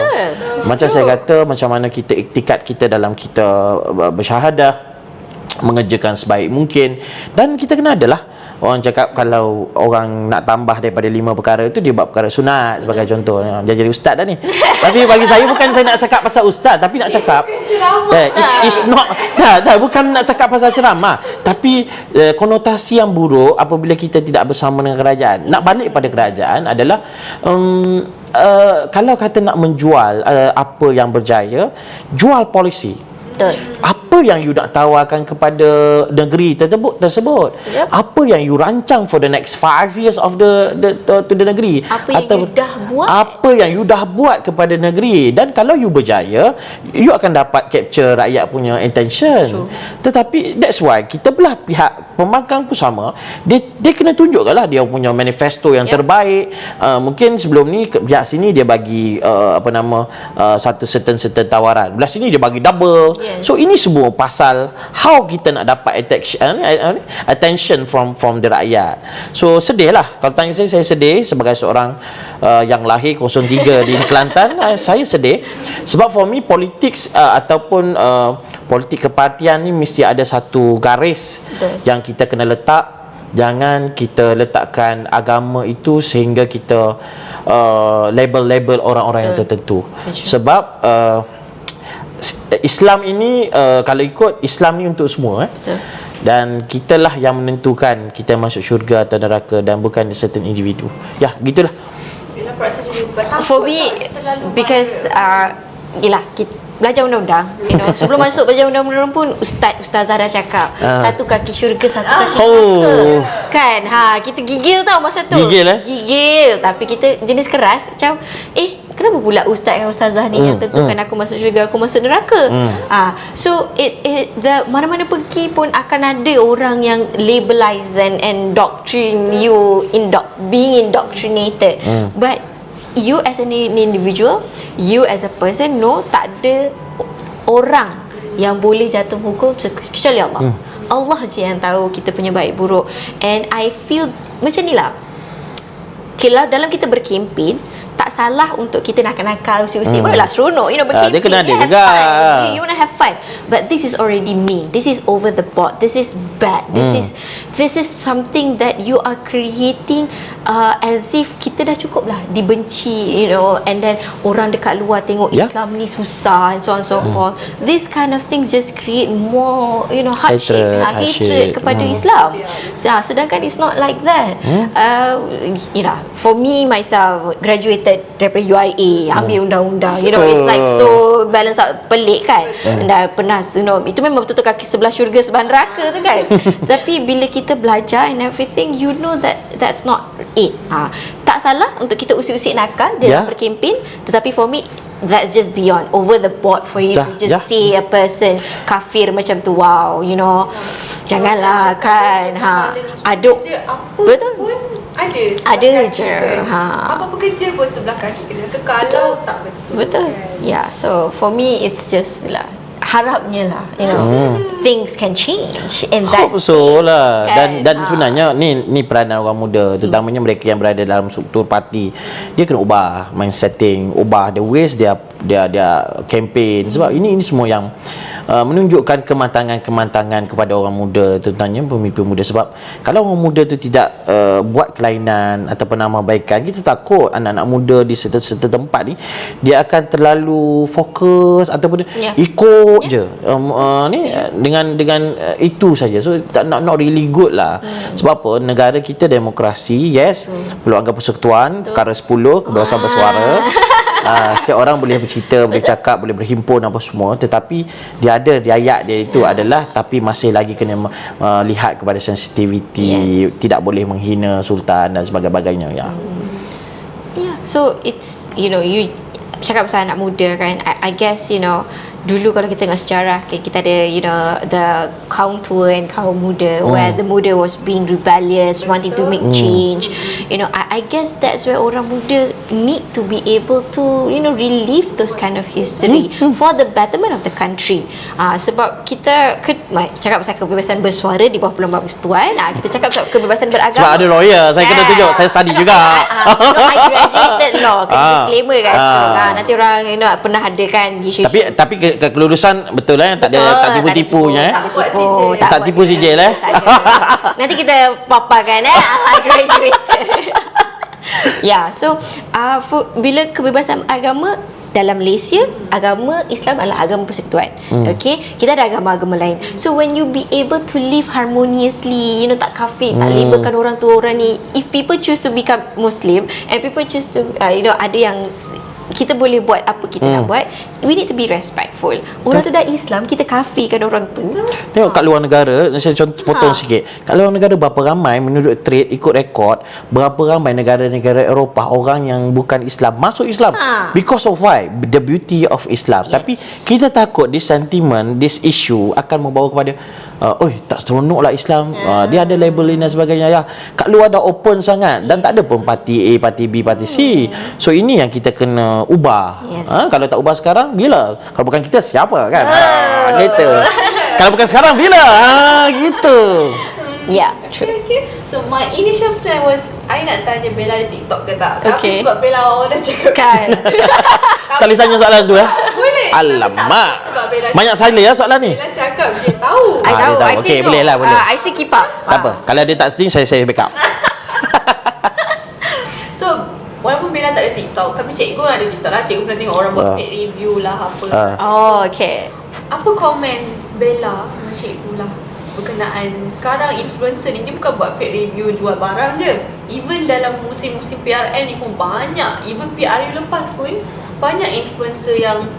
Macam saya kata, macam mana kita iktikad kita dalam kita bersyahadah, mengerjakan sebaik mungkin. Dan kita kena adalah orang cakap kalau orang nak tambah daripada 5 perkara itu, dia buat perkara sunat sebagai contoh. Dia jadi ustaz dah ni. Tapi bagi saya bukan saya nak cakap pasal ustaz, tapi nak cakap it's not bukan nak cakap pasal ceramah, tapi konotasi yang buruk apabila kita tidak bersama dengan kerajaan. Nak balik pada kerajaan adalah kalau kata nak menjual apa yang berjaya, jual polisi. Apa yang you nak tawarkan kepada negeri tersebut? Apa yang you rancang for the next 5 years of the negeri? Apa yang you dah buat? Apa yang you dah buat kepada negeri? Dan kalau you berjaya, you akan dapat capture rakyat punya attention. Tetapi that's why kita belah pihak pembangkang pun sama. Dia kena tunjukkan lah dia punya manifesto yang terbaik. Mungkin sebelum ni pihak sini dia bagi satu certain tawaran. Belah sini dia bagi double. So ini semua pasal how kita nak dapat attention from the rakyat. So sedih lah. Kalau tanya saya sedih sebagai seorang yang lahir 03 di Kelantan. Saya sedih sebab for me politics ataupun politik kepartian ni mesti ada satu garis yang kita kena letak. Jangan kita letakkan agama itu sehingga kita label-label orang-orang yang tertentu. Sebab Islam ini kalau ikut Islam ni untuk semua. Dan kitalah yang menentukan kita masuk syurga atau neraka, dan bukan certain individu. Ya, gitulah. For me, because kita belajar undang-undang, sebelum masuk belajar undang-undang pun ustazah dah cakap satu kaki syurga, satu kaki neraka. Kan? Kita gigil tau masa tu. Gigil. Tapi kita jenis keras macam kenapa pula ustaz dan ustazah ni yang tentukan aku masuk syurga, aku masuk neraka? So mana-mana pergi pun akan ada orang yang labelize and doctrine you being indoctrinated. But you as an individual, you as a person, tak ada orang yang boleh jatuh hukum kecuali Allah. Allah je yang tahu kita punya baik buruk. And I feel macam ni lah, kalau dalam kita berkempen, tak salah untuk kita nakal-nakal, usik-usik. Bolehlah seronok, berkempen. Dia kena ada juga. You want to have fun. But this is already mean. This is over the board. This is bad. This is something that you are creating as if kita dah cukup lah dibenci, and then orang dekat luar tengok Islam ni susah and so on so forth. This kind of things just create more, hardship, hatred kepada Islam. Sedangkan it's not like that. For me myself, graduated daripada UIA, ambil undang-undang, it's like so balance out, pelik kan. Dah pernah, itu memang betul-betul kaki sebelah syurga sebelah neraka tu kan. Tapi bila kita belajar and everything, you know that's not it. Tak salah untuk kita usik-usik nakal dalam berkempen, tetapi for me that's just beyond over the board for you to just say a person kafir macam tu. Wow, janganlah kan. Aduk betul pun ada je. Apa-apa kerja pun sebelah kaki kena. Kalau tak betul. Yeah, so for me it's just harapnya lah, you know, things can change in that Hope so lah. kan? Dan sebenarnya ni peranan orang muda, terutamanya mereka yang berada dalam struktur parti. Dia kena ubah mindsetting, ubah the ways dia campaign. Sebab ini semua yang menunjukkan kematangan kepada orang muda, terutamanya pemimpin muda. Sebab kalau orang muda tu tidak buat kelainan ataupun amalbaikan, kita takut anak-anak muda di serta tempat ni dia akan terlalu fokus ataupun ikut je ni dengan itu saja. So not really good lah. Sebab apa? Negara kita demokrasi, yes, peluangkan persekutuan, perkara 10, kebebasan bersuara. Setiap orang boleh bercerita, boleh cakap, boleh berhimpun apa semua, tetapi dia ada di ayat dia itu adalah tapi masih lagi kena lihat kepada sensitivity, tidak boleh menghina sultan dan sebagainya ya. Yeah, so it's, you know, you cakap pasal anak muda kan, I guess, you know, dulu kalau kita tengok sejarah, kita ada, you know, the kaum tua and kaum muda, where the muda was being rebellious, wanting to make change. You know, I guess that's where orang muda need to be able to, you know, relive those kind of history for the betterment of the country. Sebab kita cakap pasal kebebasan bersuara di bawah Peluang Persekutuan, kita cakap pasal kebebasan beragama. Sebab ada lawyer, saya kena tunjuk, saya study juga. No, I graduated law, kena disclaimer guys. Nanti orang, you know, pernah ada kan isu. Tapi kelulusan betul lah, tak ada tipu-tipunya tak tipu sijil Nanti kita paparkan graduated. So bila kebebasan agama dalam Malaysia, agama Islam adalah agama persekutuan. Okay, kita ada agama-agama lain. So when you be able to live harmoniously, you know, tak kafir, tak labelkan orang tu orang ni. If people choose to become Muslim and people choose to you know, ada yang kita boleh buat apa kita nak buat, we need to be respectful. Orang tu dah Islam, kita kafirkan orang tu. Tengok kat luar negara, saya contoh potong sikit. Kat luar negara berapa ramai menurut trade, ikut rekod, berapa ramai negara-negara Eropah orang yang bukan Islam masuk Islam. Because of why? The beauty of Islam. Tapi kita takut this sentiment, this issue akan membawa kepada tak seronok lah Islam, dia ada label ini dan sebagainya ya. Kat luar dah open sangat dan tak ada pun parti A, parti B, parti C. So ini yang kita kena ubah. Kalau tak ubah sekarang, bila? Kalau bukan kita, siapa kan? Gitu. Kalau bukan sekarang, bila? Gitu. Yeah, true. Okay. So my initial plan was I nak tanya Bella di TikTok ke tak. Okay. Tapi sebab Bella orang dah cakap Kan. Tak boleh tanya soalan tu Boleh. Alamak. Sebab Bella Banyak salah ya soalan ni. Bella cakap dia tahu. I tahu. dia tahu. I still Okey, know. boleh lah, boleh. I still keep up. Tak apa. Kalau dia tak setuju, saya backup. So walaupun Bella tak ada TikTok, tapi cikgu ada TikTok lah. Cikgu pernah tengok orang buat paid review lah apa. Oh, okay. Apa komen Bella dengan cikgu lah berkenaan sekarang influencer ni, dia bukan buat paid review jual barang je. Even dalam musim-musim PRN ni pun banyak, even PRU lepas pun banyak influencer yang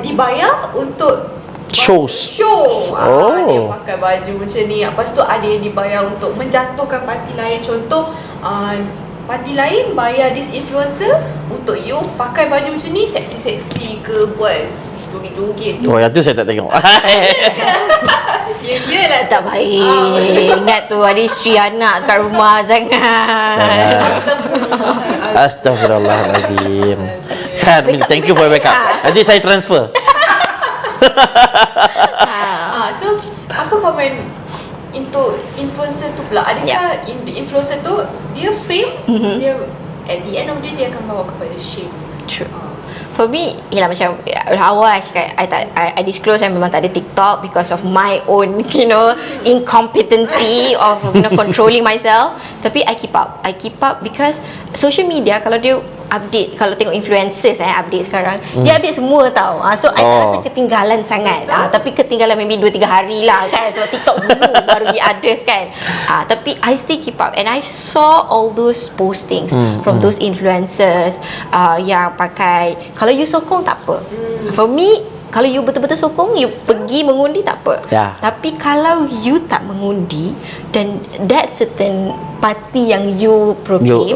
dibayar untuk Show. Dia pakai baju macam ni. Lepas tu ada yang dibayar untuk menjatuhkan parti lain. Contoh parti lain bayar this influencer untuk you pakai baju macam ni, seksi-seksi ke, buat joget-joget. Yang tu saya tak tengok. Yelah Tak baik. Ingat tu ada isteri anak kat rumah jangan. Astaghfirullahalazim. Kan, thank you for your backup. Nanti saya transfer. So apa komen untuk influencer tu pula? Adakah influencer tu dia fame, dia at the end of the day dia akan bawa kepada shame? True. For me, ialah macam awal I cakap, I disclose I memang tak ada TikTok because of my own, you know, incompetency of, you know, controlling myself. Tapi I keep up because social media, kalau dia update, kalau tengok influencers update sekarang, dia update semua tau. So I tak rasa ketinggalan sangat. Tapi ketinggalan maybe 2-3 hari lah kan, sebab TikTok dulu baru di others kan. Tapi I still keep up and I saw all those postings from those influencers yang pakai, kalau you sokong tak apa. For me, kalau you betul-betul sokong, you pergi mengundi tak apa. Tapi kalau you tak mengundi dan that certain parti yang you proclaim,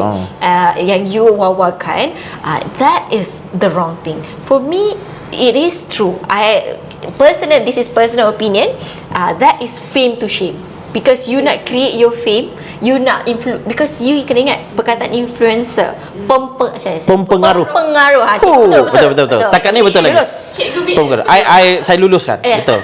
yang you wawakan, that is the wrong thing. For me, it is true. This is personal opinion. That is fame to shame. because you nak create your fame, you nak because you kena ingat perkataan influencer, Pempengaruh. Pengaruh. Betul. Setakat ni betul lagi. Cikgu Bin. Pempengaruh. Saya luluskan. Yes. Betul.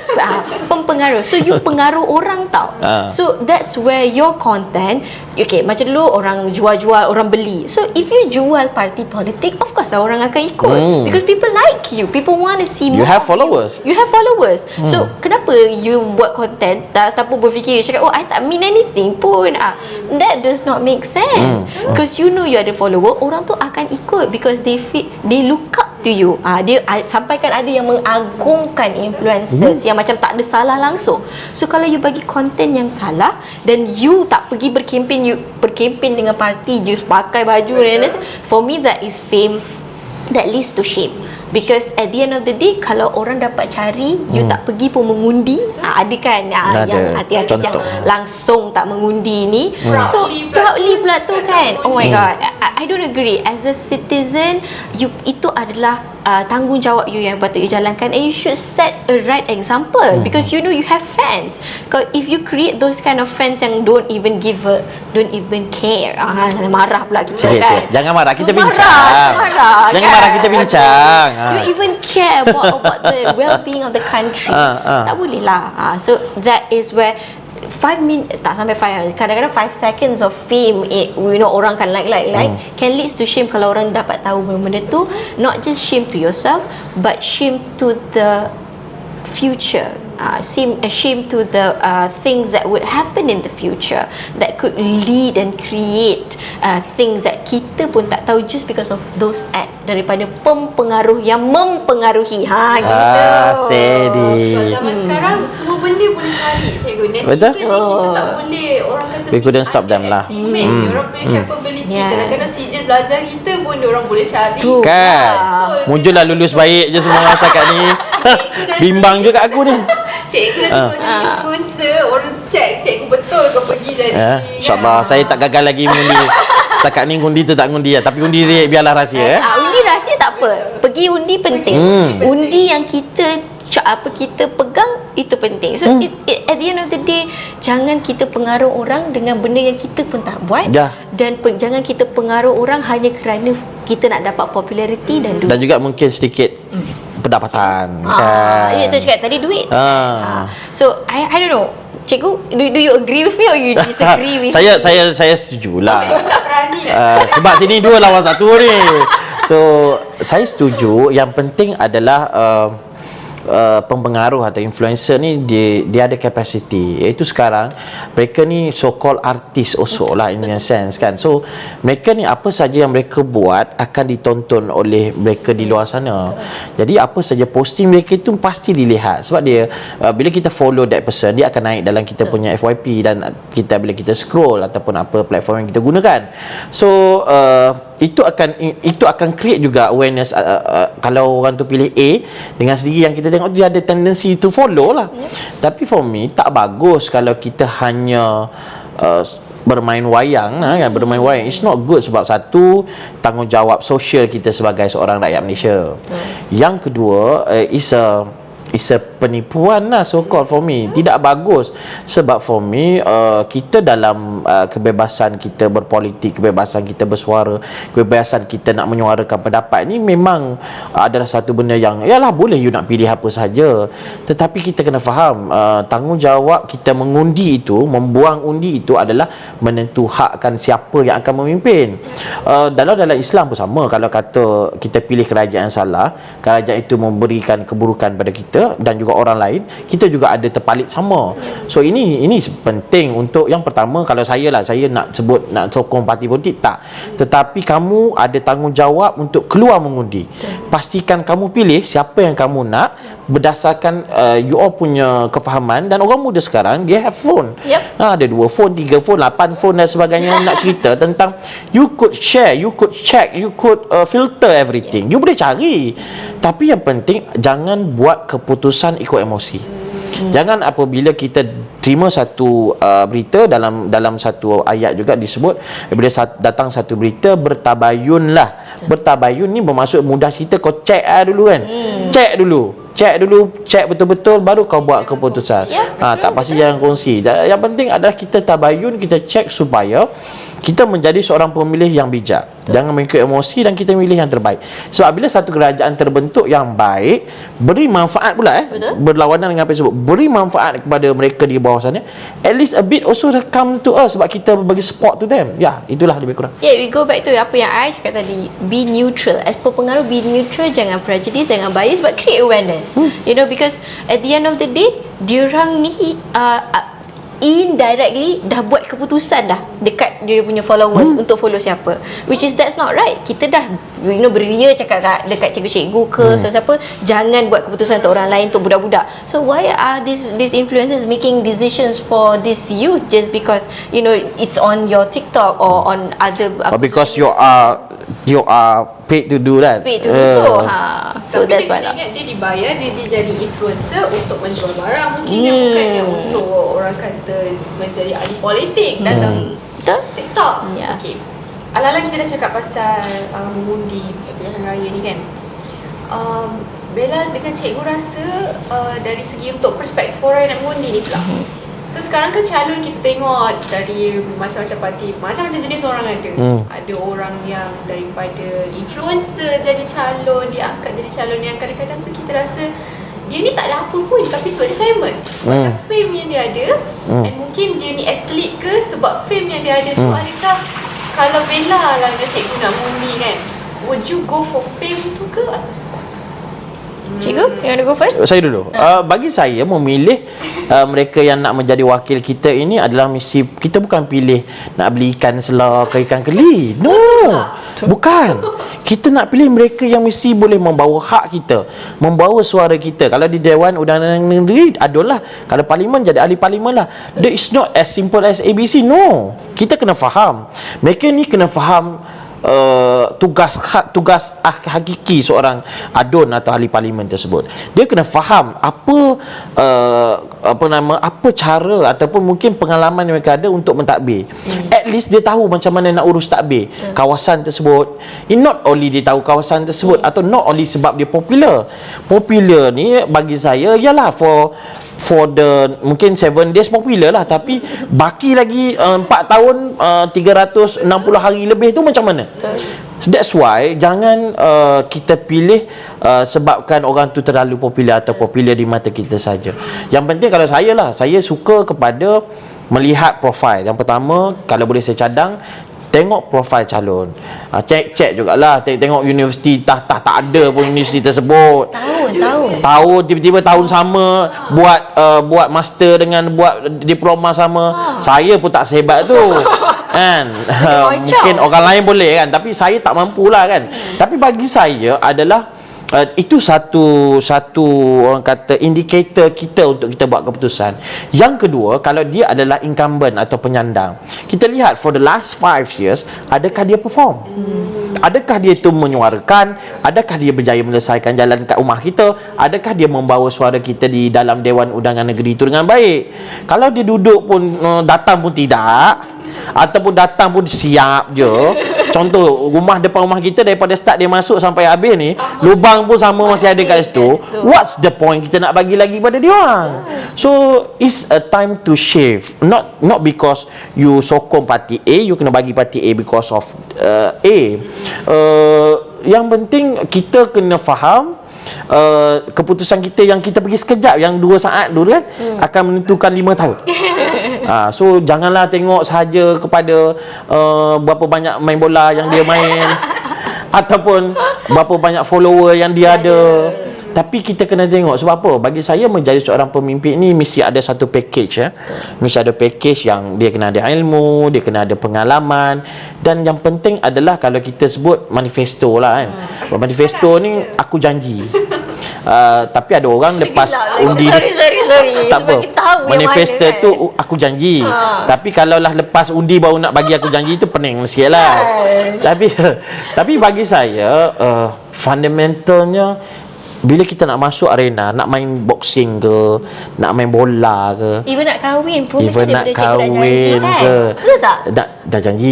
Pempengaruh. So you pengaruh orang tau. So that's where your content, okay, macam dulu orang jual-jual, orang beli. So if you jual parti politik, of course lah orang akan ikut. Because people like you. People want to see more. You have followers. You have followers. So kenapa you buat content tanpa berfikir, cakap, oh I tak mean anything pun. That does not make sense. Because you know you ada follower, orang tu akan ikut because they look up to you. Sampaikan ada yang mengagungkan influencers yang macam tak ada salah langsung. So kalau you bagi konten yang salah dan you tak pergi berkempen dengan parti, you pakai baju dan for me that is fame that leads to shame. Because at the end of the day, kalau orang dapat cari, you tak pergi pun mengundi, ada kan yang artis-artis yang langsung tak mengundi ni, so proudly pula tu kan. Oh my god, I don't agree. As a citizen, itu adalah tanggungjawab you yang patut you jalankan, and you should set a right example because you know you have fans. If you create those kind of fans yang don't even care, marah pula kita kan. Jangan marah, kita Marah, bincang. Jangan kan? marah, kita bincang. You even care about the well-being of the country. Tak boleh lah. So that is where 5 minutes, tak sampai 5, kadang-kadang 5 seconds of fame, orang kan like can leads to shame kalau orang dapat tahu benda-benda tu. Not just shame to yourself, but shame to the future. Shame to the things that would happen in the future that could lead and create things that kita pun tak tahu just because of those act daripada pempengaruh yang mempengaruhi. Gitu. Steady. Zaman sekarang semua benda boleh cari, cikgu. Betul. Kita tak boleh, orang kata We couldn't stop them lah. Orang punya capability. Yeah. Kadang-kadang sijil belajar kita pun orang boleh cari. Tu. Kan. Muncullah lulus baik je semua setakat ni. Bimbang juga aku ni. Cikgu nanti kalau jadi influencer, orang check cikgu betul ke pergi jadi. InsyaAllah saya tak gagal lagi mengundi. Setakat ni undi tu tak undi lah. Tapi undi biarlah rahsia. Undi rahsia tak apa. Pergi undi penting. Undi yang kita pegang itu penting. So at the end of the day, jangan kita pengaruh orang dengan benda yang kita pun tak buat. Dan jangan kita pengaruh orang hanya kerana kita nak dapat populariti dan duit. Dan juga mungkin sedikit pendapatan kan. Itu cakap tadi duit. So I don't know. Cikgu, do you agree with me or you disagree with me? Saya setujulah. Tak berani Sebab sini 2 lawan 1 ni. So saya setuju. Yang penting adalah pempengaruh atau influencer ni dia ada capacity, iaitu sekarang mereka ni so called artis also lah in a sense kan. So mereka ni apa saja yang mereka buat akan ditonton oleh mereka di luar sana. Jadi apa saja posting mereka itu pasti dilihat sebab dia bila kita follow that person, dia akan naik dalam kita punya FYP dan bila kita scroll ataupun apa platform yang kita gunakan. So itu akan create juga awareness. Kalau orang tu pilih A, dengan sendiri yang kita tengok dia ada tendency to follow lah. Tapi for me tak bagus kalau kita hanya bermain wayang kan, bermain wayang. It's not good sebab satu, tanggungjawab sosial kita sebagai seorang rakyat Malaysia. Yang kedua, is a penipuan lah so called for me. Tidak bagus sebab for me kita dalam kebebasan kita berpolitik, kebebasan kita bersuara, kebebasan kita nak menyuarakan pendapat ni memang adalah satu benda yang yalah boleh you nak pilih apa sahaja, tetapi kita kena faham tanggungjawab kita mengundi itu, membuang undi itu adalah menentu hakkan siapa yang akan memimpin. Dalam Islam pun sama. Kalau kata kita pilih kerajaan salah, kerajaan itu memberikan keburukan pada kita dan juga orang lain, kita juga ada terpalit sama. So ini penting untuk yang pertama. Kalau saya nak sokong parti politik tak, tetapi kamu ada tanggungjawab untuk keluar mengundi. Pastikan kamu pilih siapa yang kamu nak berdasarkan you all punya kefahaman. Dan orang muda sekarang dia have phone. Ada 2 phone, 3 phone, 8 phone dan sebagainya. Nak cerita tentang you could share, you could check, you could filter everything. You boleh cari. Tapi yang penting jangan buat keputusan ikut emosi. Jangan apabila kita terima satu berita dalam satu ayat juga disebut bila datang satu berita bertabayunlah. Bertabayun ni bermaksud mudah cerita, kau check dulu kan. Check betul-betul baru kau buat keputusan. Tak pasti jangan kongsi. Yang penting adalah kita tabayun, kita check supaya kita menjadi seorang pemilih yang bijak. Jangan mengikut emosi dan kita milih yang terbaik. Sebab bila satu kerajaan terbentuk yang baik, beri manfaat pula berlawanan dengan apa yang sebut, beri manfaat kepada mereka di bawah sana. At least a bit also come to us sebab kita bagi support to them. Ya, itulah lebih kurang. Yeah, we go back to apa yang I cakap tadi. Be neutral. As per pengaruh, be neutral. Jangan prejudice, jangan bias, but create awareness. You know, because at the end of the day, diorang ni indirectly dah buat keputusan dah dekat dia punya followers untuk follow siapa, which is that's not right. Kita dah beria cakap dekat cikgu-cikgu ke siapa, jangan buat keputusan untuk orang lain, untuk budak-budak. So why are these influencers making decisions for this youth just because it's on your TikTok or on other because you are paid to do that. Paid to do so. So tapi that's why lah. dia dibayar, dia jadi influencer untuk menjual barang mungkin, bukannya untuk orang kata menjadi ahli politik dalam TikTok. Okay. Ala-ala kita dah cakap pasal mengundi pilihan raya ni kan. Bella dengan cikgu rasa dari segi untuk perspektif orang yang nak mengundi ni pula. So sekarang kan calon kita tengok dari macam-macam parti, macam-macam jenis orang ada. Ada orang yang daripada influencer jadi calon, dia angkat jadi calon yang kadang-kadang tu kita rasa dia ni tak ada apa pun tapi sebab dia famous, sebab fame yang dia ada. And mungkin dia ni atlet ke sebab fame yang dia ada tu. Adakah kalau Bella lah dengan cikgu nak mengundi kan, would you go for fame tu ke atau sebab? Cikgu, you want to go first? Saya dulu. Bagi saya memilih mereka yang nak menjadi wakil kita ini adalah misi kita, bukan pilih nak beli ikan selah ke ikan keli. No. Bukan. Kita nak pilih mereka yang mesti boleh membawa hak kita, membawa suara kita. Kalau di Dewan Undangan Negeri, adalah. Kalau parlimen, jadi ahli parlimen lah. That is not as simple as ABC. No. Kita kena faham. Mereka ni kena faham tugas hakiki seorang adun atau ahli parlimen tersebut. Dia kena faham apa cara ataupun mungkin pengalaman yang mereka ada untuk mentadbir. At least dia tahu macam mana nak urus tadbir kawasan tersebut. Not only dia tahu kawasan tersebut atau not only sebab dia popular. Popular ni bagi saya ialah for the mungkin 7 days popular lah, tapi baki lagi 4 tahun 360 hari lebih tu macam mana? That's why jangan kita pilih sebabkan orang tu terlalu popular atau popular di mata kita saja. Yang penting kalau saya lah, saya suka kepada melihat profil. Yang pertama, kalau boleh saya cadang, tengok profil calon. Cek jugalah, tengok universiti, tak ada pun universiti tersebut. Tahun tiba-tiba tahun sama, buat master dengan buat diploma sama. Saya pun tak sehebat tu. Kan? Mungkin orang lain boleh kan, tapi saya tak mampulah kan. Tapi bagi saya adalah itu satu orang kata indikator kita untuk kita buat keputusan. Yang kedua, kalau dia adalah incumbent atau penyandang, kita lihat for the last 5 years, adakah dia perform? Adakah dia itu menyuarakan? Adakah dia berjaya menyelesaikan jalan kat rumah kita? Adakah dia membawa suara kita di dalam Dewan Undangan Negeri itu dengan baik? Kalau dia duduk pun datang pun tidak, ataupun datang pun siap je. Contoh, depan rumah kita daripada start dia masuk sampai habis ni, lubang pun sama masih ada kat situ. What's the point kita nak bagi lagi pada dia orang? So it's a time to shift. Not because you sokong parti A, you kena bagi parti A because of A. Yang penting kita kena faham keputusan kita yang kita pergi sekejap, yang 2 saat dulu kan, akan menentukan 5 tahun. So janganlah tengok sahaja kepada berapa banyak main bola yang dia main ataupun berapa banyak follower yang dia ada. Tapi kita kena tengok sebab apa? Bagi saya menjadi seorang pemimpin ni mesti ada satu package ya. Mesti ada package yang dia kena ada ilmu, dia kena ada pengalaman, dan yang penting adalah kalau kita sebut manifesto lah kan. Manifesto ni aku janji. Tapi ada orang lepas undi sorry. tak apa, manifesto tu aku janji. Tapi kalau lah lepas undi baru nak bagi aku janji, tu pening sikit lah. Tapi bagi saya fundamentalnya bila kita nak masuk arena, nak main boxing ke, nak main bola ke, Even nak kahwin pun mesti even ada nak benda cikgu nak janji kahwin kan. ke, Betul tak? dah janji.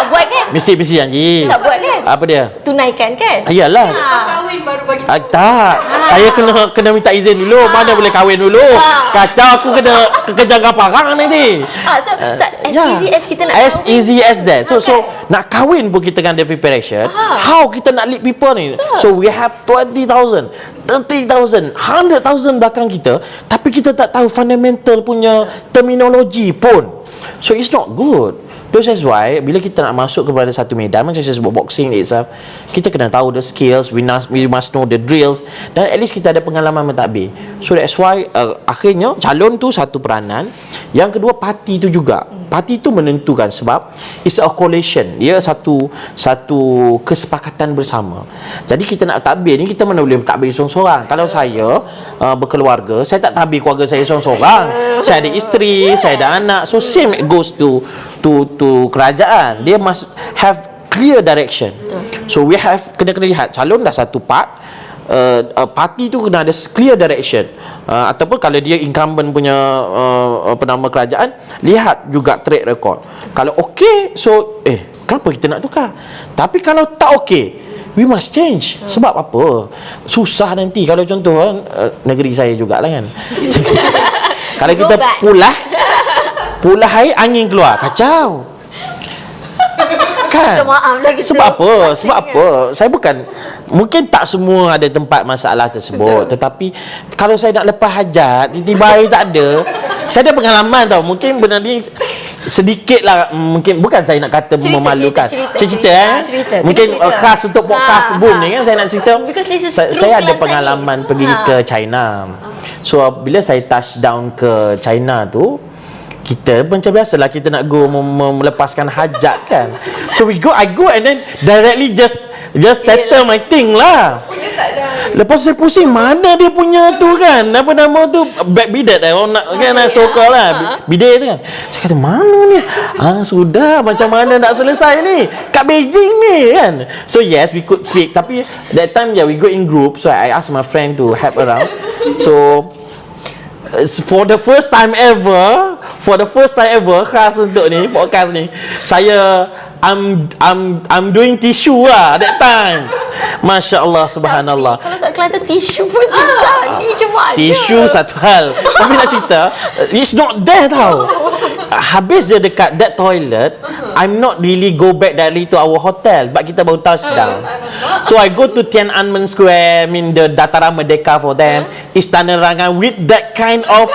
Buat kan? Mesti janji. Tak buat kan? Apa dia? Tunaikan kan? Iyalah. Kahwin baru bagi Tak. Saya kena minta izin dulu. Mana boleh kahwin dulu. Kacau, aku kena kekejar kaparang nanti. So, tak as easy as kita nak As kahwin. easy as that. So nak kahwin pun kita kan ada preparation. How kita nak lead people ni? So we have 20,000, 30,000, 100,000 belakang kita, tapi kita tak tahu fundamental punya terminologi pun. So it's not good. That's why bila kita nak masuk kepada satu medan, macam saya sebut boxing itself, kita kena tahu the skills, we must know the drills, dan at least kita ada pengalaman mentadbir. So that's why akhirnya calon tu satu peranan. Yang kedua, parti tu juga. Parti tu menentukan sebab it's a coalition. Dia satu kesepakatan bersama. Jadi kita nak takbir ni, kita mana boleh takbir seorang-seorang. Kalau saya berkeluarga, saya tak takbir keluarga saya seorang-seorang. Saya ada isteri, saya ada anak. So same it goes to kerajaan. Dia must have clear direction. So we have kena lihat calon dah satu part, parti tu kena ada clear direction. Ataupun kalau dia incumbent punya kerajaan, lihat juga track record. Kalau okey, so kenapa kita nak tukar? Tapi kalau tak okey, we must change. Sebab apa? Susah nanti kalau contoh negeri saya jugalah kan. Kalau kita pulah air, angin keluar, kacau. Kan? Maaf lah kita. Sebab apa? Saya bukan, mungkin tak semua ada tempat masalah tersebut. Tetapi kalau saya nak lepas hajat, tiba-tiba air tak ada, saya ada pengalaman tau. Mungkin benda ni sedikit lah, mungkin bukan saya nak kata memalukan. Cerita. Mungkin khas untuk podcast boom ni kan, saya nak cerita. Saya ada pengalaman pergi ke China. So bila saya touchdown ke China tu, kita macam biasalah, kita nak go melepaskan hajat kan. So I go and then directly just settle my thing lah. Dia tak ada. Lepas saya pusing, mana dia punya tu kan, apa nama tu, back bidet orang nak kan, sokol lah bidet tu kan. Saya kata mana ni, sudah macam mana nak selesai ni kat Beijing ni kan. So yes, we could speak, tapi that time we go in group. So I ask my friend to help around. So for the first time ever khas untuk ni podcast ni, saya I'm doing tissue lah that time. Masya Allah, subhanallah. Kalau kat Kelantan tisu pun susah. Ni cuma ada. Tisu satu hal, tapi nak cerita, it's not there tau. Habis dia dekat that toilet, I'm not really go back directly to our hotel, sebab kita baru touchdown. So I go to Tiananmen Square, the Dataran Merdeka for them, Istana Nerangan, with that kind of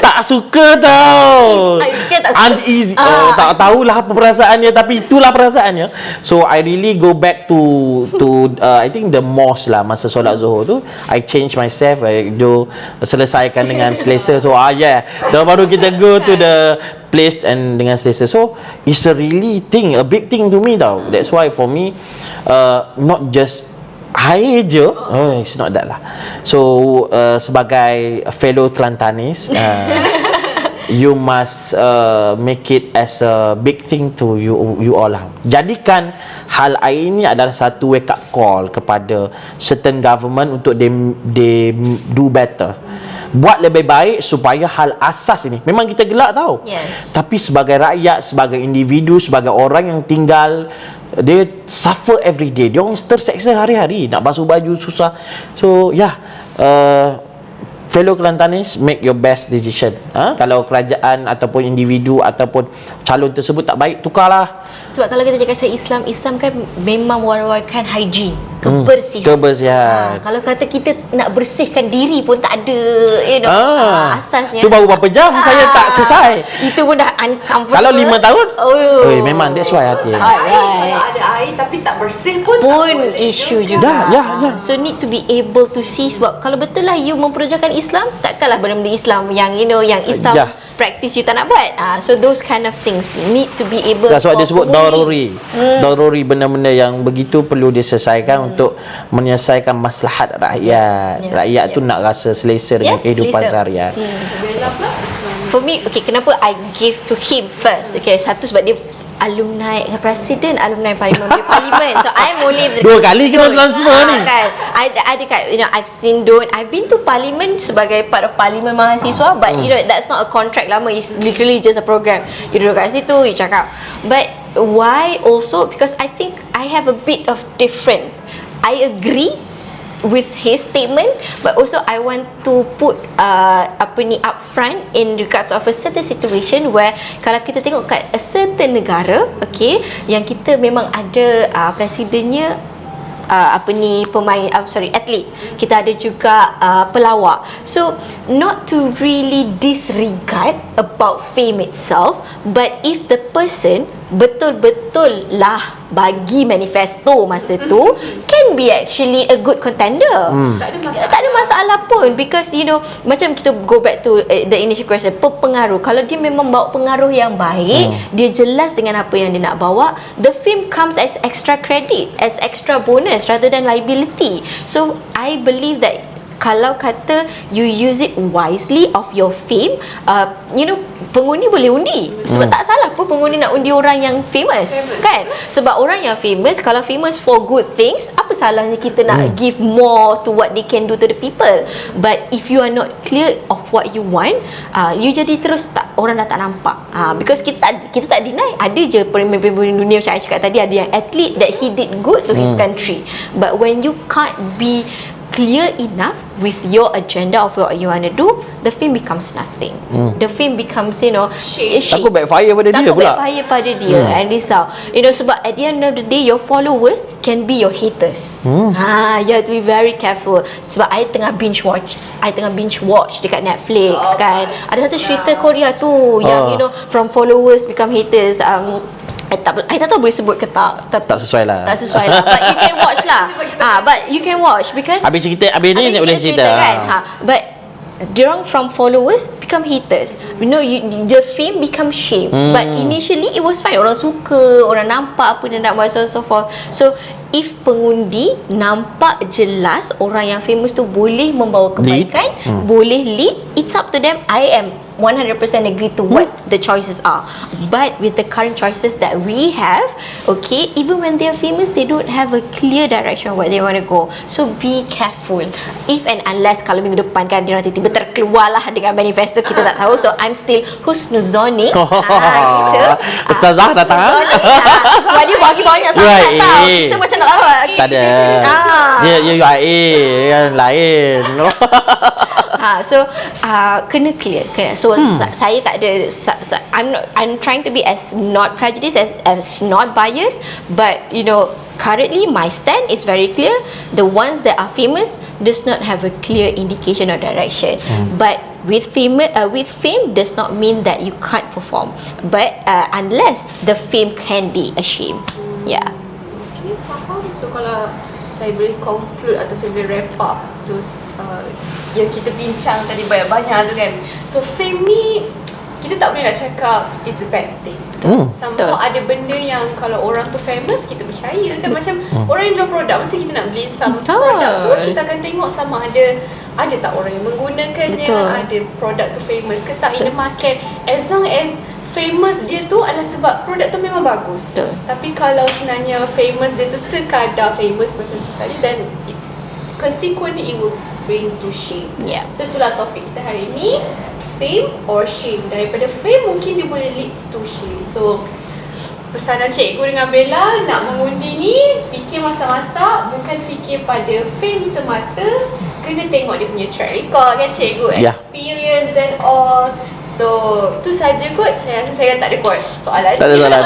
tak suka tau, uneasy. Tak tahulah apa perasaannya, tapi itulah perasaannya. So I really go back to I think the mosque lah, masa solat Zuhur tu I change myself, I do selesaikan dengan selesa. So dah baru kita go to the place and dengan selesa. So it's a really thing, a big thing to me tau. That's why for me, not just air je, it's not that lah. So sebagai fellow Kelantanis, you must make it as a big thing to you all lah. Jadikan hal air ini adalah satu wake up call kepada certain government untuk they do better. Buat lebih baik supaya hal asas ini, memang kita gelak tau. Yes. Tapi sebagai rakyat, sebagai individu, sebagai orang yang tinggal, dia suffer every day. Dia orang terseksa hari-hari, nak basuh baju susah. So fellow Kelantanis, make your best decision. Kalau kerajaan ataupun individu ataupun calon tersebut tak baik, tukarlah. Sebab kalau kita cakap pasal Islam kan memang war-warkan hygiene, kebersihan. Kalau kata kita nak bersihkan diri pun tak ada, asasnya. Tu baru berapa jam saya tak selesai. Itu pun dah uncomfortable. Kalau 5 tahun, memang that's why hati. Kalau ada air tapi tak bersih pun isu juga. Ya. So need to be able to see, sebab kalau betul lah you memperjuangkan Islam, takkanlah benda-benda Islam yang yang Islam practice you tak nak buat. So those kind of things need to be able. That's why dia sebut daruri, benda-benda yang begitu perlu diselesaikan untuk menyelesaikan maslahat rakyat. Rakyat tu nak rasa selesa dengan kehidupan seharian. For me, kenapa I give to him first? Satu sebab dia Presiden Alumni Parlimen. So I'm only the 2 kali kena transfer ni. Kan. I dekat, I've been to Parlimen sebagai part of Parlimen mahasiswa, but that's not a contract lama. It's literally just a program. You duduk kat situ, you cakap. But why also? Because I think I have a bit of different. I agree with his statement, but also I want to put upfront in regards of a certain situation where kalau kita tengok kat a certain negara, okay, yang kita memang ada presidennya atlet, kita ada juga pelawak. So not to really disregard about fame itself, but if the person betul-betul lah bagi manifesto masa tu, can be actually a good contender. Tak ada masalah pun, because macam kita go back to the initial question, pengaruh. Kalau dia memang bawa pengaruh yang baik, dia jelas dengan apa yang dia nak bawa, the fame comes as extra credit, as extra bonus rather than liability. So I believe that kalau kata you use it wisely of your fame, pengundi boleh undi. Sebab tak salah pun pengundi nak undi orang yang famous. Kan? Sebab orang yang famous, kalau famous for good things, apa salahnya kita nak give more to what they can do to the people. But if you are not clear of what you want, you jadi terus orang dah tak nampak. Because kita tak deny, ada je pemimpin dunia macam saya cakap tadi, ada yang athlete that he did good to his country. But when you can't be clear enough with your agenda of what you want to do, the fame becomes nothing. The fame becomes, shame. Takut backfire pada dia pula. Backfire pada dia and risau. Sebab at the end of the day, your followers can be your haters. You have to be very careful. Sebab I tengah binge watch dekat Netflix kan. Ada satu cerita Korea tu yang from followers become haters. I tak tahu boleh sebut ke tak, tapi Tak sesuai lah. But you can watch lah. But you can watch because Habis ni tak boleh cerita kan. But diorang from followers become haters. The fame become shame. But initially it was fine. Orang suka, orang nampak apa dia nak buat, so forth. So if pengundi nampak jelas orang yang famous tu boleh membawa kebaikan, boleh lead, it's up to them. I am 100% agree to what the choices are. But with the current choices that we have, okay, even when they're famous, they don't have a clear direction where they want to go. So be careful. If and unless kalau minggu depan kan dia nanti tiba terkeluar lah dengan manifesto, kita tak tahu. So I'm still husnuzoni. Gitu. Ustazah datang. Sebab dia bagi banyak sangat tau. Kita macam nak lawan. Tak ada. Dia UIA yang lain. So kena clear. So saya tak ada, I'm trying to be as not prejudiced, as not biased, but currently my stand is very clear. The ones that are famous does not have a clear indication or direction. But with fame does not mean that you can't perform. But unless the fame can be a shame. Yeah. Okay, faham. So kalau saya boleh conclude atau saya boleh wrap up yang kita bincang tadi banyak-banyak tu kan. So fame ni kita tak boleh nak cakap it's a bad thing. Somehow ada benda yang kalau orang tu famous, kita percaya kan. Macam orang yang jual produk, mesti kita nak beli some produk tu, kita akan tengok sama ada tak orang yang menggunakannya, ada produk tu famous ke tak in the market. As long as famous dia tu adalah sebab produk tu memang bagus. Tapi kalau sebenarnya famous dia tu sekadar famous macam tu saja, then consequently it will bring to shame. So itulah topik kita hari ni, fame or shame. Daripada fame mungkin dia boleh lead to shame. So pesanan cikgu dengan Bella nak mengundi ni, fikir masa-masa, bukan fikir pada fame semata, kena tengok dia punya track record kan cikgu, experience and all. So tu saja kot. Saya rasa saya dah tak ada kot soalan. Tak ada soalan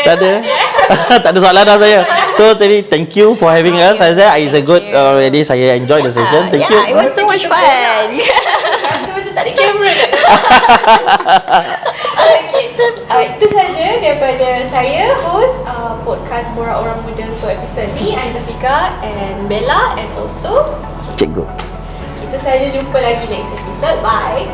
Tak ada. Tak ada soalan dah saya. So thank you for having us. Saya it's a good already. Saya enjoy the session. Thank you. It was so much fun. Rasa macam tak ada kamera. Okay, itu saja daripada saya, host podcast Borak Orang Muda untuk episod ni, Aizafika and Bella and also Cikgu. Kita saja jumpa lagi next episode. Bye.